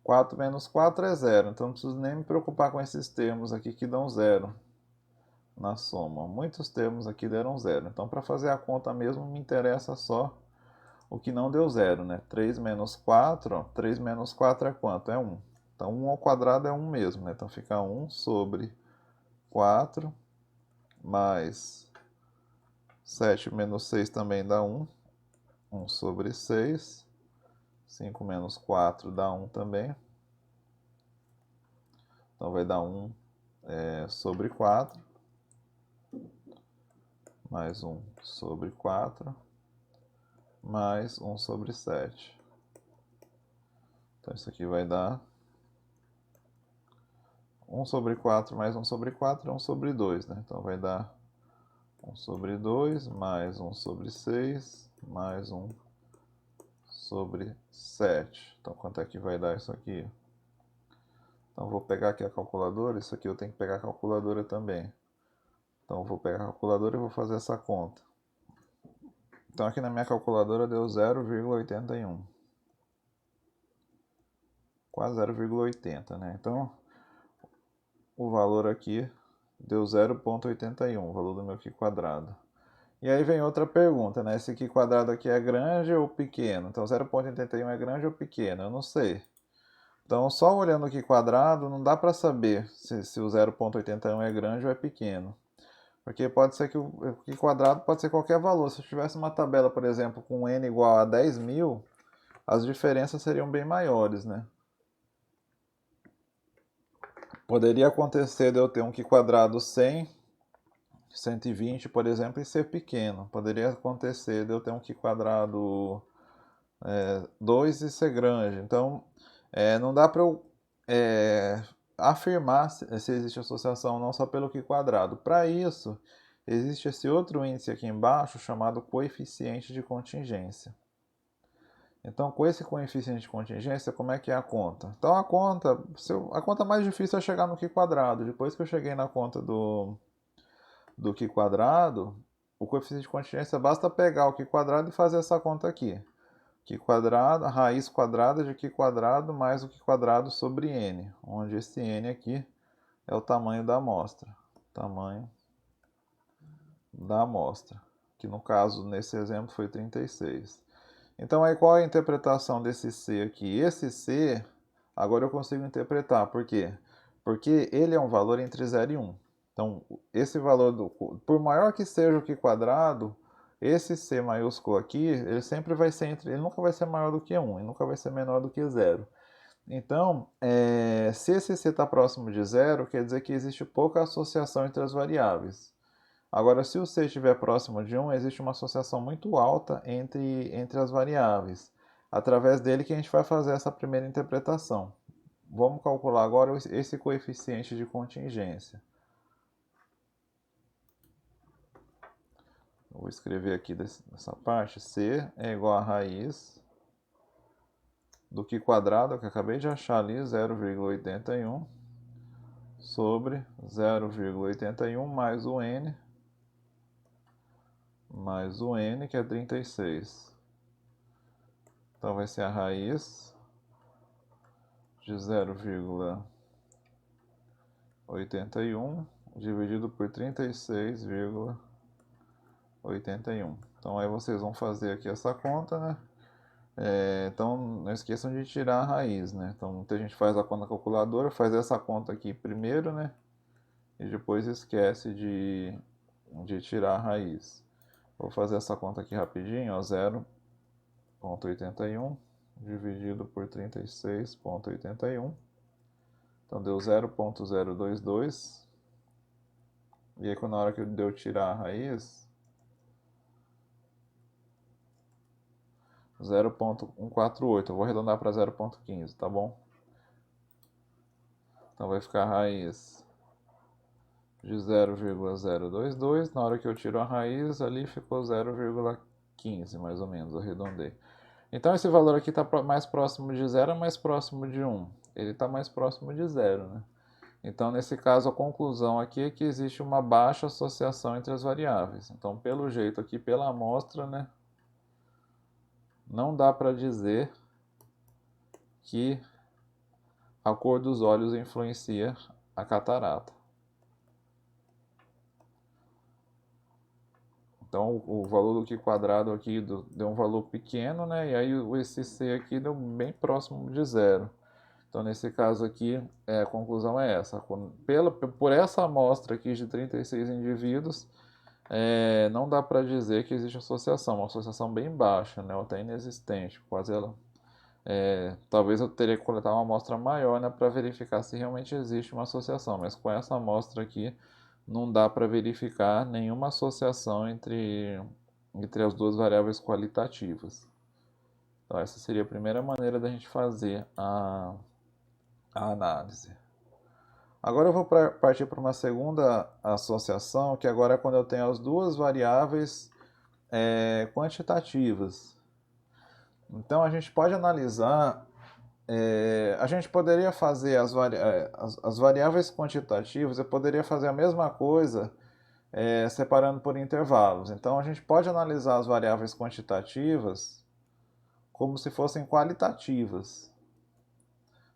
4 menos 4 é zero, então não preciso nem me preocupar com esses termos aqui que dão zero na soma. Muitos termos aqui deram zero, então para fazer a conta mesmo me interessa só o que não deu zero, né? 3 menos 4, ó, 3 menos 4 é quanto? É 1. Então 1 ao quadrado é 1 mesmo, né? Então fica 1 sobre 4 mais 7 menos 6 também dá 1. 1 sobre 6. 5 menos 4 dá 1 também. Então vai dar 1 sobre 4. Mais 1 sobre 4. Mais 1 sobre 7. Então isso aqui vai dar 1 sobre 4 mais 1 sobre 4 é 1 sobre 2, né? Então vai dar 1 sobre 2 mais 1 sobre 6 mais 1 sobre 7. Então quanto é que vai dar isso aqui? Então vou pegar aqui a calculadora, isso aqui eu tenho que pegar a calculadora também. Então vou pegar a calculadora e vou fazer essa conta. Então aqui na minha calculadora deu 0,81. Quase 0,80, né? Então o valor aqui deu 0,81, o valor do meu Q quadrado. E aí vem outra pergunta, né? Esse Q quadrado aqui é grande ou pequeno? Então 0,81 é grande ou pequeno? Eu não sei. Então só olhando o Q quadrado não dá para saber se o 0,81 é grande ou é pequeno. Porque pode ser que o Q quadrado pode ser qualquer valor. Se eu tivesse uma tabela, por exemplo, com n igual a 10.000, as diferenças seriam bem maiores, né? Poderia acontecer de eu ter um Q quadrado 100, 120, por exemplo, e ser pequeno. Poderia acontecer de eu ter um Q quadrado 2 e ser grande. Então, não dá para eu afirmar se existe associação não só pelo Q quadrado. Para isso, existe esse outro índice aqui embaixo chamado coeficiente de contingência. Então, com esse coeficiente de contingência, como é que é a conta? Então, a conta mais difícil é chegar no Q quadrado. Depois que eu cheguei na conta do Q quadrado, o coeficiente de contingência basta pegar o Q quadrado e fazer essa conta aqui. Q quadrado, a raiz quadrada de Q quadrado mais o Q quadrado sobre n, onde esse n aqui é o tamanho da amostra. Tamanho da amostra, que no caso, nesse exemplo, foi 36. Então, aí qual é a interpretação desse C aqui? Esse C, agora eu consigo interpretar. Por quê? Porque ele é um valor entre 0 e 1. Então, esse valor, por maior que seja o Q quadrado, esse C maiúsculo aqui, ele sempre vai ser ele nunca vai ser maior do que 1, ele nunca vai ser menor do que 0. Então, se esse C está próximo de 0, quer dizer que existe pouca associação entre as variáveis. Agora, se o C estiver próximo de 1, existe uma associação muito alta entre as variáveis. Através dele que a gente vai fazer essa primeira interpretação. Vamos calcular agora esse coeficiente de contingência. Vou escrever aqui nessa parte, C é igual a raiz do Q quadrado, que eu acabei de achar ali, 0,81, sobre 0,81 mais o n, que é 36. Então vai ser a raiz de 0,81 dividido por 36,81. Então aí vocês vão fazer aqui essa conta, né? Então não esqueçam de tirar a raiz, né? Então muita gente faz a conta na calculadora, faz essa conta aqui primeiro, né? E depois esquece de tirar a raiz. Vou fazer essa conta aqui rapidinho, ó, 0,81 dividido por 36,81. Então deu 0,022. E aí na hora que eu tirar a raiz, 0,148. Eu vou arredondar para 0,15, tá bom? Então vai ficar a raiz de 0,022. Na hora que eu tiro a raiz, ali ficou 0,15, mais ou menos, arredondei. Então esse valor aqui está mais próximo de zero ou mais próximo de 1? Ele está mais próximo de zero, né? Então nesse caso a conclusão aqui é que existe uma baixa associação entre as variáveis. Então pelo jeito aqui, pela amostra, né, não dá para dizer que a cor dos olhos influencia a catarata. Então o valor do Q quadrado aqui deu um valor pequeno, né? E aí esse C aqui deu bem próximo de zero. Então nesse caso aqui, a conclusão é essa. Por essa amostra aqui de 36 indivíduos, não dá para dizer que existe associação. Uma associação bem baixa, né? Ou até inexistente. Quase ela. Talvez eu teria que coletar uma amostra maior, né, para verificar se realmente existe uma associação. Mas com essa amostra aqui, não dá para verificar nenhuma associação entre as duas variáveis qualitativas. Então essa seria a primeira maneira da gente fazer a análise. Agora eu vou partir para uma segunda associação, que agora é quando eu tenho as duas variáveis quantitativas. Então a gente pode analisar, a gente poderia fazer as variáveis quantitativas, eu poderia fazer a mesma coisa separando por intervalos. Então a gente pode analisar as variáveis quantitativas como se fossem qualitativas.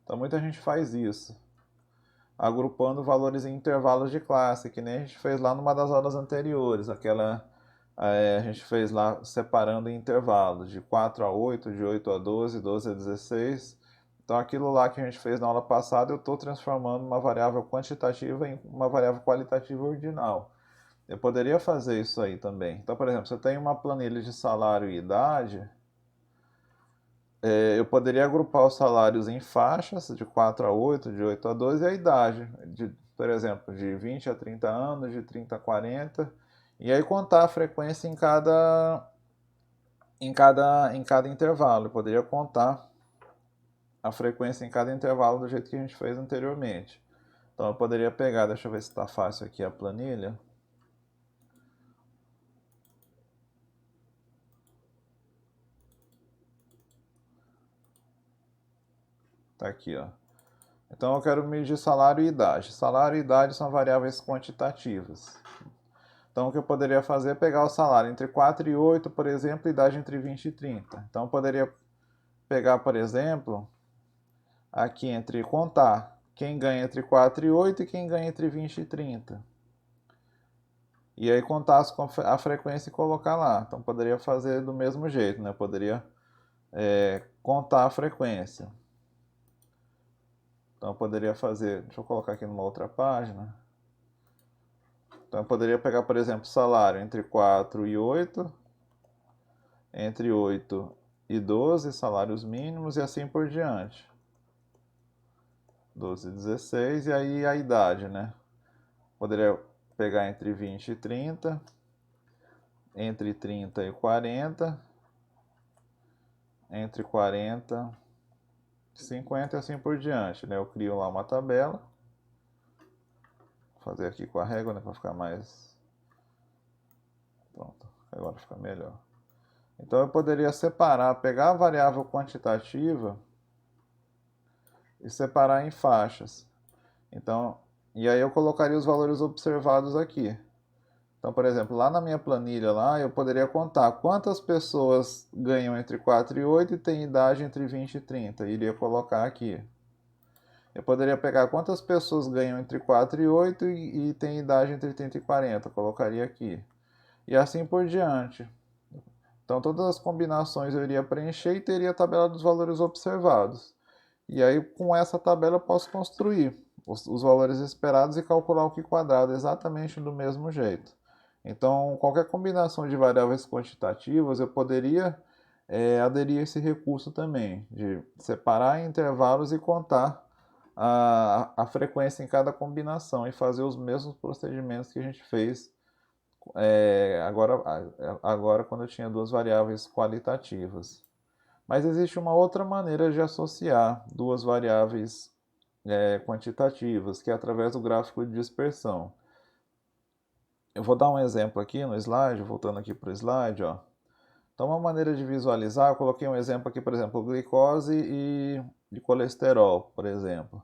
Então muita gente faz isso, agrupando valores em intervalos de classe, que nem a gente fez lá numa das aulas anteriores, a gente fez lá separando em intervalos, de 4 a 8, de 8 a 12, 12 a 16. Então aquilo lá que a gente fez na aula passada, eu estou transformando uma variável quantitativa em uma variável qualitativa ordinal. Eu poderia fazer isso aí também. Então, por exemplo, se eu tenho uma planilha de salário e idade, eu poderia agrupar os salários em faixas, de 4 a 8, de 8 a 12, e a idade, por exemplo, de 20 a 30 anos, de 30 a 40, e aí contar a frequência em cada intervalo. Eu poderia contar a frequência em cada intervalo do jeito que a gente fez anteriormente. Então eu poderia pegar, deixa eu ver se está fácil aqui a planilha. Tá aqui, ó. Então eu quero medir salário e idade. Salário e idade são variáveis quantitativas. Então o que eu poderia fazer é pegar o salário entre 4 e 8, por exemplo, e idade entre 20 e 30. Então eu poderia pegar, por exemplo, aqui contar quem ganha entre 4 e 8 e quem ganha entre 20 e 30. E aí contar a frequência e colocar lá. Então poderia fazer do mesmo jeito, né? Poderia contar a frequência. Então eu poderia fazer, deixa eu colocar aqui numa outra página. Então eu poderia pegar, por exemplo, salário entre 4 e 8, entre 8 e 12, salários mínimos e assim por diante. 12 e 16, e aí a idade, né? Poderia pegar entre 20 e 30, entre 30 e 40, entre 40 e 50 e assim por diante, né? Eu crio lá uma tabela. Vou fazer aqui com a régua, né, para ficar mais... Pronto, agora fica melhor. Então eu poderia separar, pegar a variável quantitativa e separar em faixas. Então, e aí eu colocaria os valores observados aqui. Então, por exemplo, lá na minha planilha lá, eu poderia contar quantas pessoas ganham entre 4 e 8 e têm idade entre 20 e 30. Iria colocar aqui. Eu poderia pegar quantas pessoas ganham entre 4 e 8 e têm idade entre 30 e 40. Colocaria aqui. E assim por diante. Então, todas as combinações eu iria preencher e teria a tabela dos valores observados. E aí, com essa tabela, eu posso construir os valores esperados e calcular o Q quadrado exatamente do mesmo jeito. Então, qualquer combinação de variáveis quantitativas, eu poderia aderir a esse recurso também, de separar em intervalos e contar a frequência em cada combinação e fazer os mesmos procedimentos que a gente fez agora quando eu tinha duas variáveis qualitativas. Mas existe uma outra maneira de associar duas variáveis quantitativas, que é através do gráfico de dispersão. Eu vou dar um exemplo aqui no slide, voltando aqui para o slide, ó. Então, uma maneira de visualizar, eu coloquei um exemplo aqui, por exemplo, glicose e colesterol, por exemplo.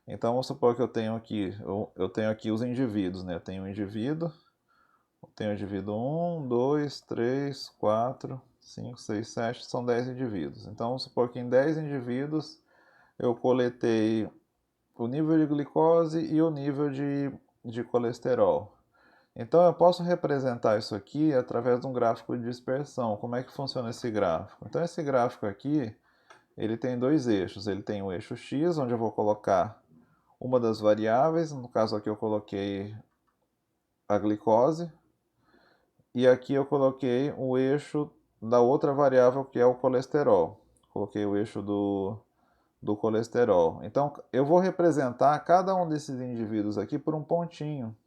Então, vamos supor que eu tenho aqui os indivíduos, né? Eu tenho o indivíduo 1, 2, 3, 4, 5, 6, 7, são 10 indivíduos. Então, vamos supor que em 10 indivíduos eu coletei o nível de glicose e o nível de colesterol. Então eu posso representar isso aqui através de um gráfico de dispersão. Como é que funciona esse gráfico? Então esse gráfico aqui, ele tem dois eixos. Ele tem o eixo X, onde eu vou colocar uma das variáveis, no caso aqui eu coloquei a glicose, e aqui eu coloquei o eixo da outra variável que é o colesterol. Coloquei o eixo do colesterol. Então eu vou representar cada um desses indivíduos aqui por um pontinho.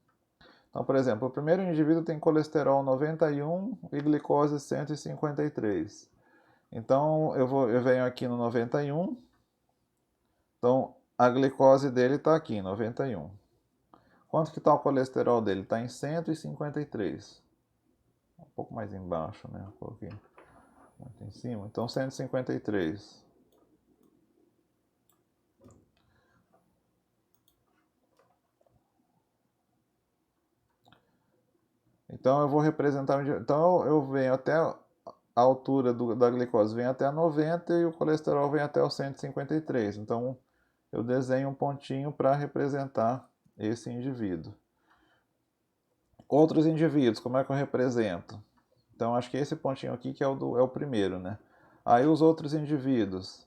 Então, por exemplo, o primeiro indivíduo tem colesterol 91 e glicose 153. Então, eu venho aqui no 91. Então, a glicose dele está aqui, 91. Quanto que está o colesterol dele? Está em 153. Um pouco mais embaixo, né? Um pouquinho muito em cima. Então, 153. Então, eu vou representar... Então, eu venho até a altura da glicose vem até a 90 e o colesterol vem até o 153. Então, eu desenho um pontinho para representar esse indivíduo. Outros indivíduos, como é que eu represento? Então, acho que esse pontinho aqui que é o primeiro, né? Aí os outros indivíduos.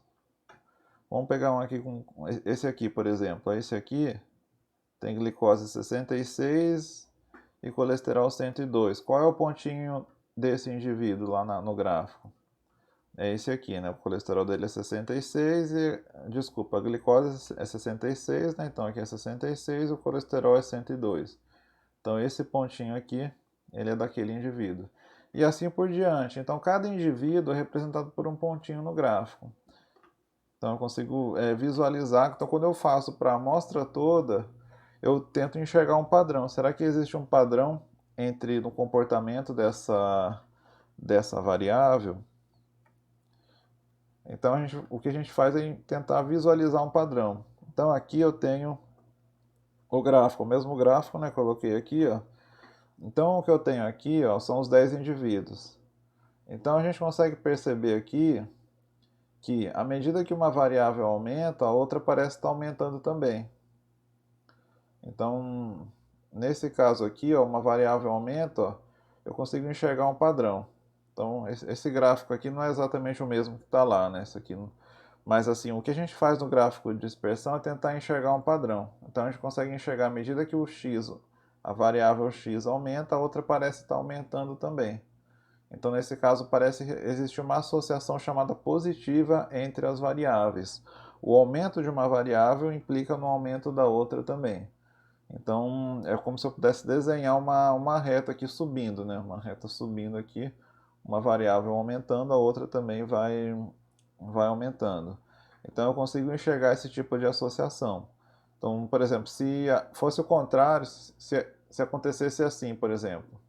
Vamos pegar um aqui com esse aqui, por exemplo. Esse aqui tem glicose 66 e colesterol 102. Qual é o pontinho desse indivíduo lá no gráfico? É esse aqui, né? O colesterol dele é 66 e... Desculpa, a glicose é 66, né? Então aqui é 66 e o colesterol é 102. Então esse pontinho aqui, ele é daquele indivíduo. E assim por diante. Então cada indivíduo é representado por um pontinho no gráfico. Então eu consigo visualizar. Então quando eu faço para a amostra toda, eu tento enxergar um padrão. Será que existe um padrão no comportamento dessa variável? Então o que a gente faz é tentar visualizar um padrão. Então aqui eu tenho o gráfico, o mesmo gráfico, né? Coloquei aqui, ó. Então o que eu tenho aqui, ó, são os 10 indivíduos. Então a gente consegue perceber aqui que à medida que uma variável aumenta, a outra parece estar aumentando também. Então, nesse caso aqui, ó, uma variável aumenta, ó, eu consigo enxergar um padrão. Então, esse gráfico aqui não é exatamente o mesmo que está lá, né? Esse aqui não... Mas assim, o que a gente faz no gráfico de dispersão é tentar enxergar um padrão. Então a gente consegue enxergar à medida que a variável x aumenta, a outra parece estar aumentando também. Então nesse caso parece existir uma associação chamada positiva entre as variáveis. O aumento de uma variável implica no aumento da outra também. Então é como se eu pudesse desenhar uma reta aqui subindo, né? Uma reta subindo aqui, uma variável aumentando, a outra também vai aumentando. Então eu consigo enxergar esse tipo de associação. Então, por exemplo, se fosse o contrário, se acontecesse assim, por exemplo,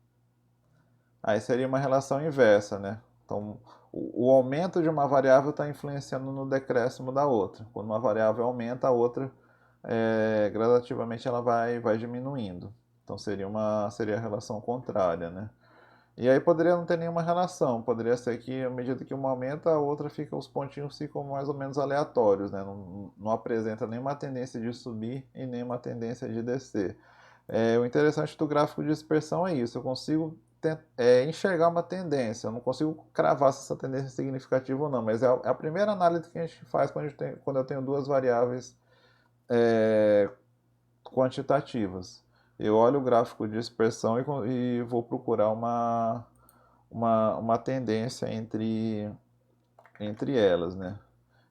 aí seria uma relação inversa, né? Então, o aumento de uma variável está influenciando no decréscimo da outra. Quando uma variável aumenta, a outra gradativamente ela vai diminuindo. Então seria a relação contrária, né? E aí poderia não ter nenhuma relação, poderia ser que à medida que uma aumenta, a outra os pontinhos ficam mais ou menos aleatórios, né? Não apresenta nenhuma tendência de subir e nenhuma tendência de descer. O interessante do gráfico de dispersão é isso, eu consigo enxergar uma tendência, eu não consigo cravar se essa tendência é significativa ou não, mas é a primeira análise que a gente faz quando eu tenho duas variáveis quantitativas. Eu olho o gráfico de dispersão e vou procurar uma tendência entre elas, né?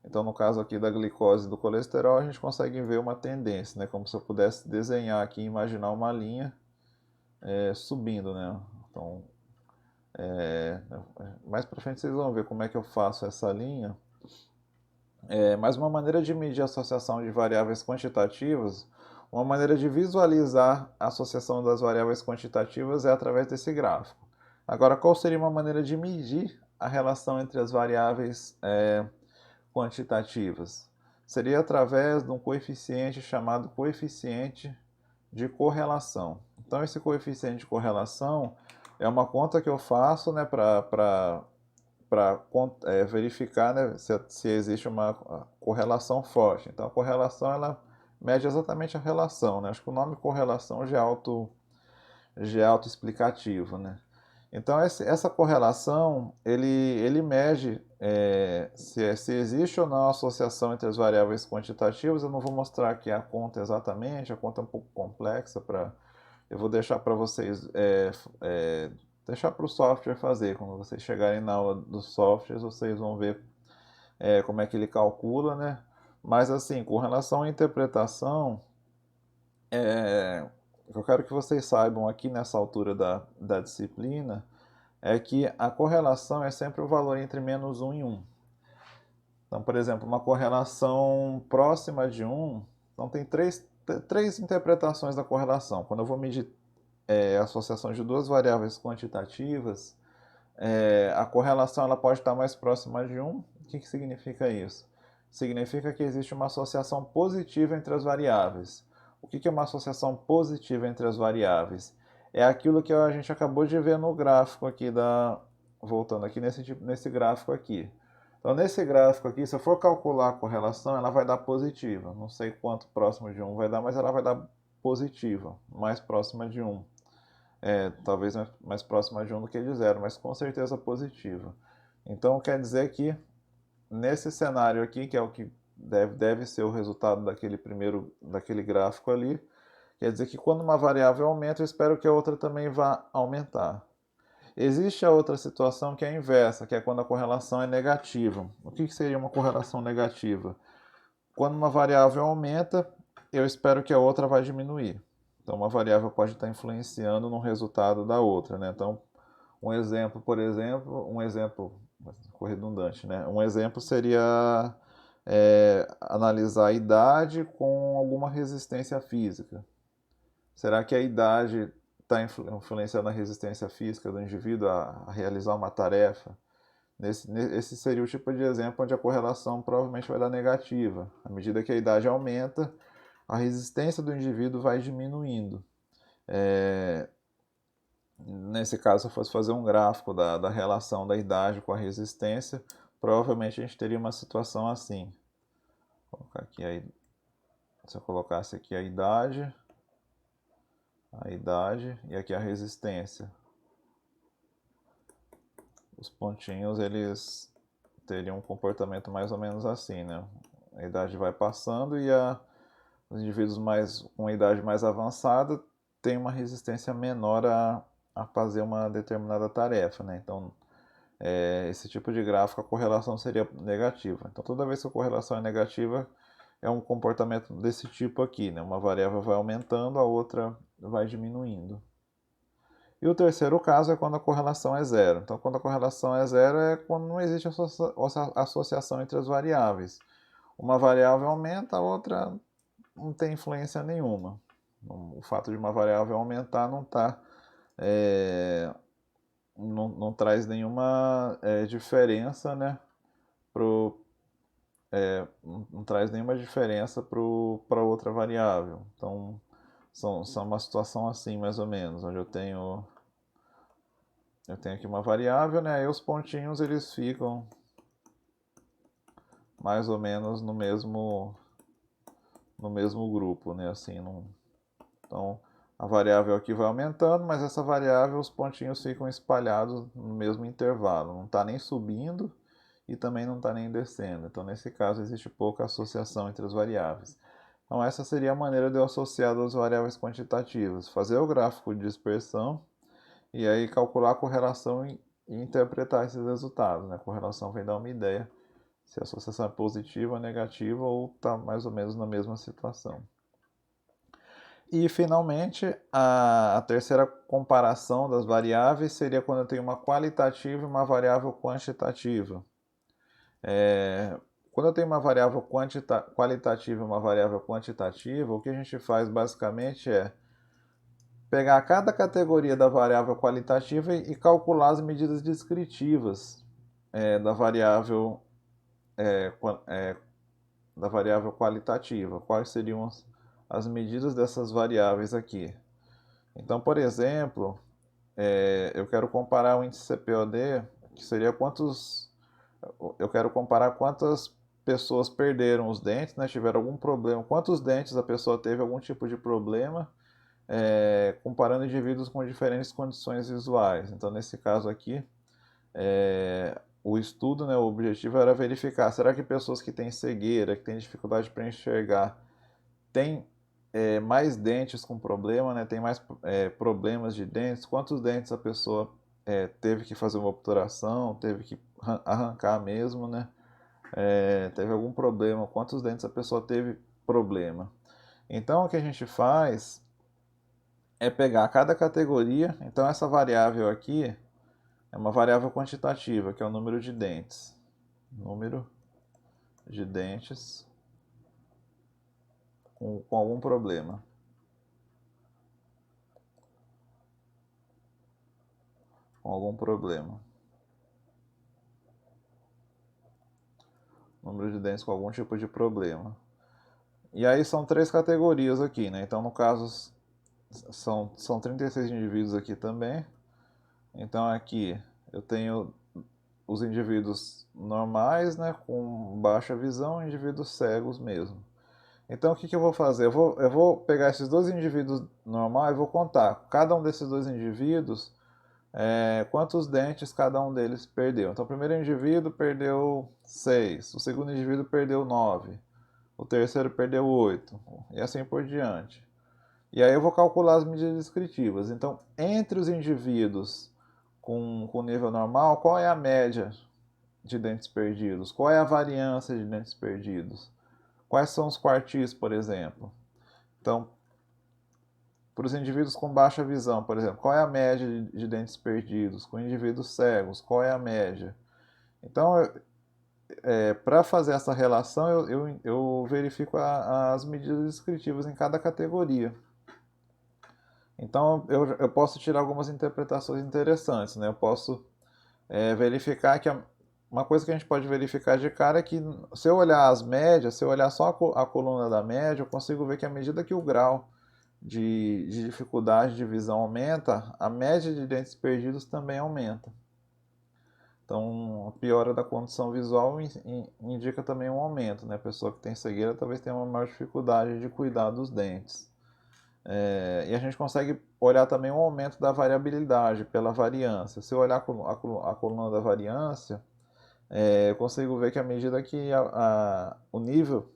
Então, no caso aqui da glicose e do colesterol, a gente consegue ver uma tendência, né? Como se eu pudesse desenhar aqui, imaginar uma linha subindo, né? Então, mais para frente vocês vão ver como é que eu faço essa linha. Mas uma maneira de medir a associação de variáveis quantitativas, uma maneira de visualizar a associação das variáveis quantitativas é através desse gráfico. Agora, qual seria uma maneira de medir a relação entre as variáveis quantitativas? Seria através de um coeficiente chamado coeficiente de correlação. Então, esse coeficiente de correlação é uma conta que eu faço, né, para verificar, né, se existe uma correlação forte. Então, a correlação ela mede exatamente a relação, né? Acho que o nome correlação já é autoexplicativo, né? Então, essa correlação, ele mede se existe ou não associação entre as variáveis quantitativas. Eu não vou mostrar aqui a conta exatamente, a conta é um pouco complexa, eu vou deixar para vocês, deixar para o software fazer. Quando vocês chegarem na aula dos softwares, vocês vão ver como é que ele calcula, né? Mas, assim, com relação à interpretação, o que eu quero que vocês saibam aqui nessa altura da disciplina é que a correlação é sempre o valor entre menos 1 e 1. Então, por exemplo, uma correlação próxima de 1, então tem três interpretações da correlação. Quando eu vou medir a associação de duas variáveis quantitativas, a correlação ela pode estar mais próxima de 1. O que significa isso? Significa que existe uma associação positiva entre as variáveis. O que é uma associação positiva entre as variáveis? É aquilo que a gente acabou de ver no gráfico aqui voltando aqui nesse gráfico aqui. Então, nesse gráfico aqui, se eu for calcular a correlação, ela vai dar positiva. Não sei quanto próximo de 1 vai dar, mas ela vai dar positiva, mais próxima de 1. Talvez mais próxima de 1 do que de 0, mas com certeza positiva. Então, quer dizer que nesse cenário aqui, que é o que deve ser o resultado daquele gráfico ali, quer dizer que quando uma variável aumenta, eu espero que a outra também vá aumentar. Existe a outra situação que é a inversa, que é quando a correlação é negativa. O que seria uma correlação negativa? Quando uma variável aumenta, eu espero que a outra vai diminuir. Então, uma variável pode estar influenciando no resultado da outra, né? Então, um exemplo redundante, né? Um exemplo seria analisar a idade com alguma resistência física. Será que a idade está influenciando a resistência física do indivíduo a realizar uma tarefa? Esse seria o tipo de exemplo onde a correlação provavelmente vai dar negativa. À medida que a idade aumenta, a resistência do indivíduo vai diminuindo. Nesse caso, se eu fosse fazer um gráfico da relação da idade com a resistência, provavelmente a gente teria uma situação assim. Vou colocar aqui se eu colocasse aqui a idade e aqui a resistência. Os pontinhos eles teriam um comportamento mais ou menos assim, né? A idade vai passando e os indivíduos com uma idade mais avançada têm uma resistência menor a fazer uma determinada tarefa, né? Então, esse tipo de gráfico, a correlação seria negativa. Então, toda vez que a correlação é negativa, é um comportamento desse tipo aqui, né? Uma variável vai aumentando, a outra vai diminuindo. E o terceiro caso é quando a correlação é zero. Então, quando a correlação é zero é quando não existe associação entre as variáveis. Uma variável aumenta, a outra não tem influência nenhuma. O fato de uma variável aumentar não traz nenhuma diferença, né, não traz nenhuma diferença para outra variável. Então, são uma situação assim, mais ou menos, onde eu tenho aqui uma variável, né, e os pontinhos eles ficam mais ou menos no mesmo grupo, né, assim, então a variável aqui vai aumentando, mas essa variável, os pontinhos ficam espalhados no mesmo intervalo, não está nem subindo e também não está nem descendo. Então, nesse caso, existe pouca associação entre as variáveis. Então, essa seria a maneira de eu associar duas variáveis quantitativas. Fazer o gráfico de dispersão e aí calcular a correlação e interpretar esses resultados, né? A correlação vem dar uma ideia se a associação é positiva, negativa ou está mais ou menos na mesma situação. E, finalmente, a terceira comparação das variáveis seria quando eu tenho uma qualitativa e uma variável quantitativa. Quando eu tenho uma variável qualitativa e uma variável quantitativa, o que a gente faz basicamente é pegar cada categoria da variável qualitativa e calcular as medidas descritivas da variável é, da variável qualitativa. Quais seriam as medidas dessas variáveis aqui? Então, por exemplo, eu quero comparar o índice CPOD, que seria eu quero comparar quantas pessoas perderam os dentes, né, tiveram algum problema, quantos dentes a pessoa teve algum tipo de problema, comparando indivíduos com diferentes condições visuais. Então, nesse caso aqui, o estudo, né, o objetivo era verificar, será que pessoas que têm cegueira, que têm dificuldade para enxergar, têm mais dentes com problema, né, tem mais problemas de dentes, quantos dentes a pessoa teve que fazer uma obturação, teve que arrancar mesmo, né, teve algum problema, quantos dentes a pessoa teve problema. Então o que a gente faz é pegar cada categoria, então essa variável aqui é uma variável quantitativa, que é o número de dentes. Número de dentes com algum problema. Com algum problema. Número de dentes com algum tipo de problema. E aí são 3 categorias aqui, né? Então, no caso, são 36 indivíduos aqui também. Então, aqui eu tenho os indivíduos normais, né? Com baixa visão, e indivíduos cegos mesmo. Então, o que eu vou fazer? Eu vou pegar esses dois indivíduos normais e vou contar. Cada um desses dois indivíduos, quantos dentes cada um deles perdeu. Então, o primeiro indivíduo perdeu 6, o segundo indivíduo perdeu 9, o terceiro perdeu 8, e assim por diante. E aí eu vou calcular as medidas descritivas. Então, entre os indivíduos com nível normal, qual é a média de dentes perdidos? Qual é a variância de dentes perdidos? Quais são os quartis, por exemplo? Então, para os indivíduos com baixa visão, por exemplo, qual é a média de dentes perdidos? Com indivíduos cegos, qual é a média? Então, para fazer essa relação, eu verifico as medidas descritivas em cada categoria. Então, eu posso tirar algumas interpretações interessantes, né? Eu posso verificar que uma coisa que a gente pode verificar de cara é que, se eu olhar as médias, se eu olhar só a coluna da média, eu consigo ver que à medida que o grau de dificuldade de visão aumenta, a média de dentes perdidos também aumenta. Então, a piora da condição visual indica também um aumento, né? A pessoa que tem cegueira talvez tenha uma maior dificuldade de cuidar dos dentes. E a gente consegue olhar também um aumento da variabilidade pela variância. Se eu olhar a coluna da variância, eu consigo ver que à medida que o nível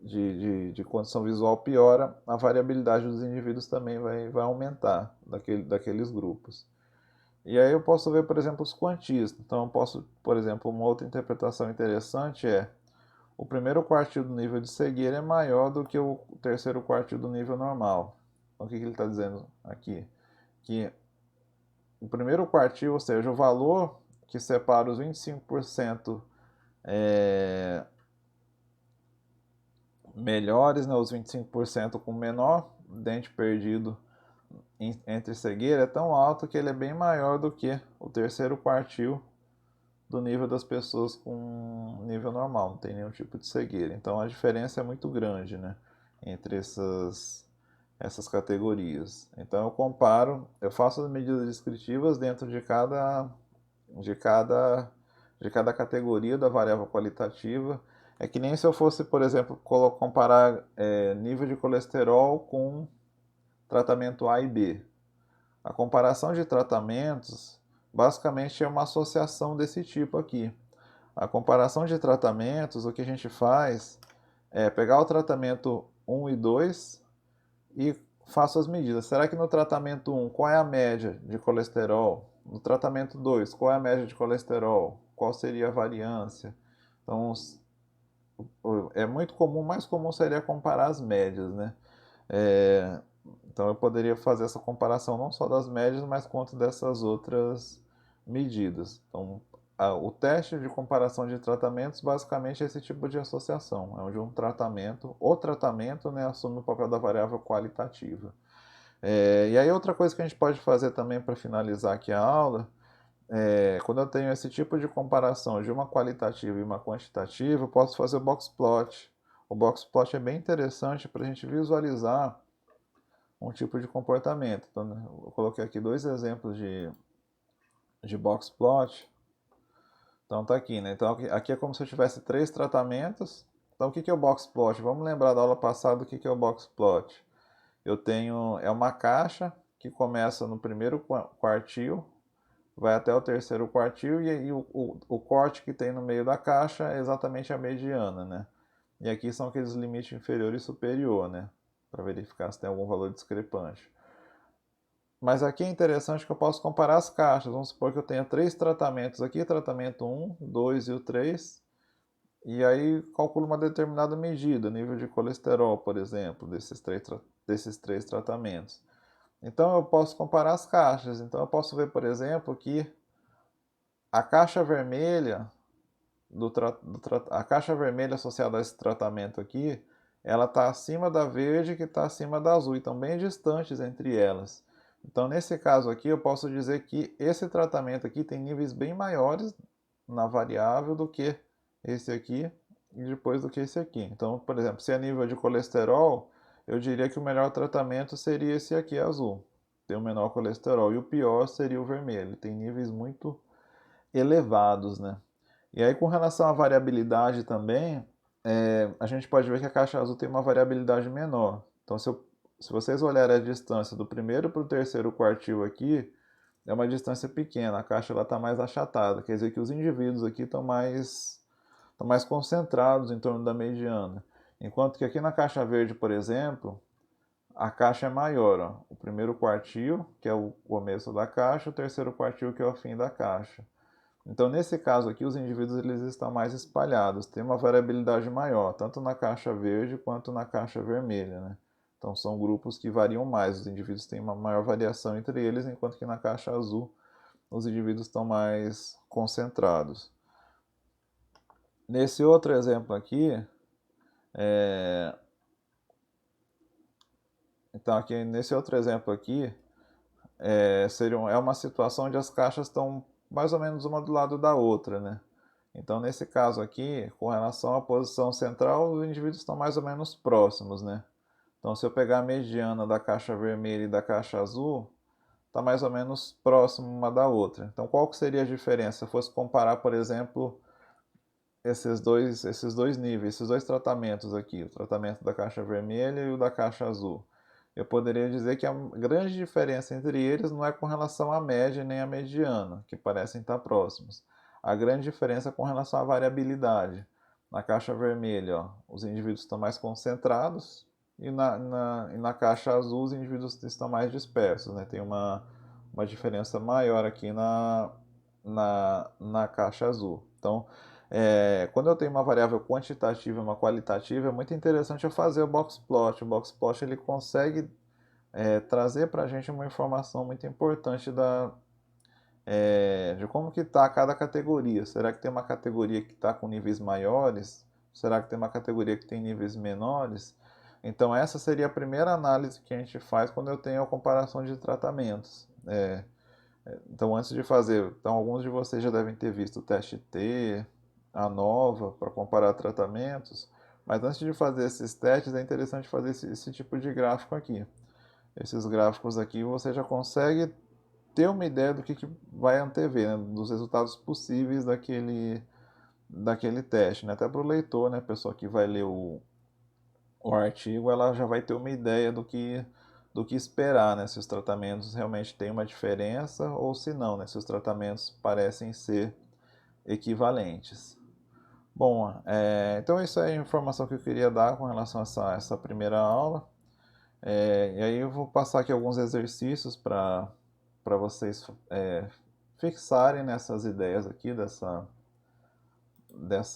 de condição visual piora, a variabilidade dos indivíduos também vai aumentar daqueles grupos. E aí eu posso ver, por exemplo, os quantistas. Então eu posso, por exemplo, uma outra interpretação interessante é: o primeiro quartil do nível de cegueira é maior do que o terceiro quartil do nível normal. Então o que ele está dizendo aqui? Que o primeiro quartil, ou seja, o valor que separa os 25% melhores, né, os 25% com menor dente perdido entre cegueira, é tão alto que ele é bem maior do que o terceiro quartil do nível das pessoas com nível normal, não tem nenhum tipo de cegueira. Então a diferença é muito grande, né, entre essas categorias. Então eu comparo, eu faço as medidas descritivas dentro de cada, de cada categoria da variável qualitativa. É que nem se eu fosse, por exemplo, comparar nível de colesterol com tratamento A e B. A comparação de tratamentos basicamente é uma associação desse tipo aqui. A comparação de tratamentos, o que a gente faz é pegar o tratamento 1 e 2 e faço as medidas. Será que no tratamento 1, qual é a média de colesterol? No tratamento 2, qual é a média de colesterol? Qual seria a variância? Então, é muito comum, mais comum seria comparar as médias, né? Então eu poderia fazer essa comparação não só das médias, mas quanto dessas outras medidas. Então, o teste de comparação de tratamentos basicamente é esse tipo de associação, é onde o tratamento, né, assume o papel da variável qualitativa. E aí outra coisa que a gente pode fazer também para finalizar aqui a aula, quando eu tenho esse tipo de comparação de uma qualitativa e uma quantitativa, eu posso fazer o box plot. O box plot é bem interessante para a gente visualizar um tipo de comportamento. Então, né, eu coloquei aqui dois exemplos de box plot. Então tá aqui, né? Então aqui é como se eu tivesse três tratamentos. Então o que é o box plot? Vamos lembrar da aula passada do que é o box plot. Eu tenho uma caixa que começa no primeiro quartil, vai até o terceiro quartil e aí o corte que tem no meio da caixa é exatamente a mediana, né? E aqui são aqueles limites inferior e superior, né? Para verificar se tem algum valor discrepante. Mas aqui é interessante que eu posso comparar as caixas. Vamos supor que eu tenha três tratamentos aqui, tratamento 1, 2 e o 3. E aí calculo uma determinada medida, nível de colesterol, por exemplo, desses três tratamentos. Então eu posso comparar as caixas. Então eu posso ver, por exemplo, que a caixa vermelha a caixa vermelha associada a esse tratamento aqui, ela está acima da verde que está acima da azul, então bem distantes entre elas. Então nesse caso aqui eu posso dizer que esse tratamento aqui tem níveis bem maiores na variável do que esse aqui e depois do que esse aqui. Então, por exemplo, se é nível de colesterol, eu diria que o melhor tratamento seria esse aqui azul, tem o menor colesterol, e o pior seria o vermelho, tem níveis muito elevados, né? E aí, com relação à variabilidade também, a gente pode ver que a caixa azul tem uma variabilidade menor. Então, se vocês olharem a distância do primeiro para o terceiro quartil aqui, é uma distância pequena, a caixa está mais achatada, quer dizer que os indivíduos aqui estão mais concentrados em torno da mediana. Enquanto que aqui na caixa verde, por exemplo, a caixa é maior. Ó. O primeiro quartil, que é o começo da caixa, o terceiro quartil, que é o fim da caixa. Então, nesse caso aqui, os indivíduos eles estão mais espalhados, tem uma variabilidade maior, tanto na caixa verde quanto na caixa vermelha, né? Então, são grupos que variam mais, os indivíduos têm uma maior variação entre eles, enquanto que na caixa azul os indivíduos estão mais concentrados. Nesse outro exemplo aqui, é... então aqui nesse outro exemplo aqui, é uma situação onde as caixas estão mais ou menos uma do lado da outra, né? Então, nesse caso aqui, com relação à posição central, os indivíduos estão mais ou menos próximos, né? Então, se eu pegar a mediana da caixa vermelha e da caixa azul, está mais ou menos próximo uma da outra. Então, qual que seria a diferença? Se eu fosse comparar, por exemplo, esses dois níveis, esses dois tratamentos aqui, o tratamento da caixa vermelha e o da caixa azul. Eu poderia dizer que a grande diferença entre eles não é com relação à média nem à mediana, que parecem estar próximos. A grande diferença é com relação à variabilidade. Na caixa vermelha, ó, os indivíduos estão mais concentrados e na caixa azul os indivíduos estão mais dispersos. Né? Tem uma diferença maior aqui na caixa azul. Então, quando eu tenho uma variável quantitativa e uma qualitativa, é muito interessante eu fazer o box plot. O box plot ele consegue trazer para a gente uma informação muito importante de como que está cada categoria. Será que tem uma categoria que está com níveis maiores? Será que tem uma categoria que tem níveis menores? Então essa seria a primeira análise que a gente faz quando eu tenho a comparação de tratamentos. Então antes de fazer, então alguns de vocês já devem ter visto o teste T, a nova para comparar tratamentos, mas antes de fazer esses testes é interessante fazer esse tipo de gráfico aqui. Esses gráficos aqui você já consegue ter uma ideia do que vai antever, né? Dos resultados possíveis daquele teste, né? Até para o leitor, né? A pessoa que vai ler o artigo, ela já vai ter uma ideia do que esperar, né? Se os tratamentos realmente têm uma diferença ou se não, né? Se os tratamentos parecem ser equivalentes. Bom, então isso é a informação que eu queria dar com relação a essa primeira aula. E aí eu vou passar aqui alguns exercícios para vocês fixarem nessas ideias aqui dessa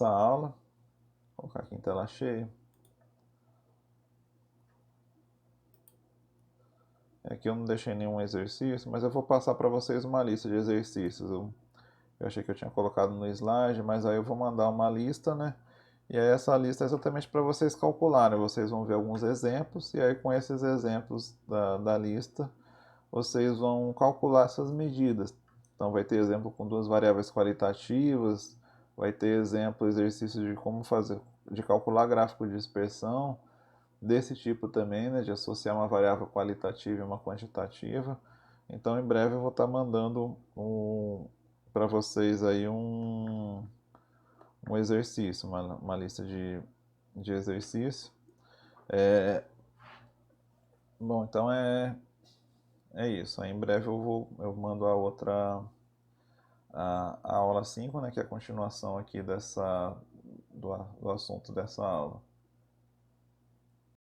aula. Vou colocar aqui em tela cheia. Aqui eu não deixei nenhum exercício, mas eu vou passar para vocês uma lista de exercícios. Eu achei que eu tinha colocado no slide, mas aí eu vou mandar uma lista, né? E aí essa lista é exatamente para vocês calcularem. Vocês vão ver alguns exemplos, e aí com esses exemplos da lista, vocês vão calcular essas medidas. Então vai ter exemplo com duas variáveis qualitativas, vai ter exemplo, exercício de como fazer, de calcular gráfico de dispersão, desse tipo também, né, de associar uma variável qualitativa e uma quantitativa. Então em breve eu vou estar mandando para vocês aí um exercício, uma lista de exercício. Bom, então é isso. Aí em breve eu mando a outra, a aula 5, né, que é a continuação aqui do assunto dessa aula.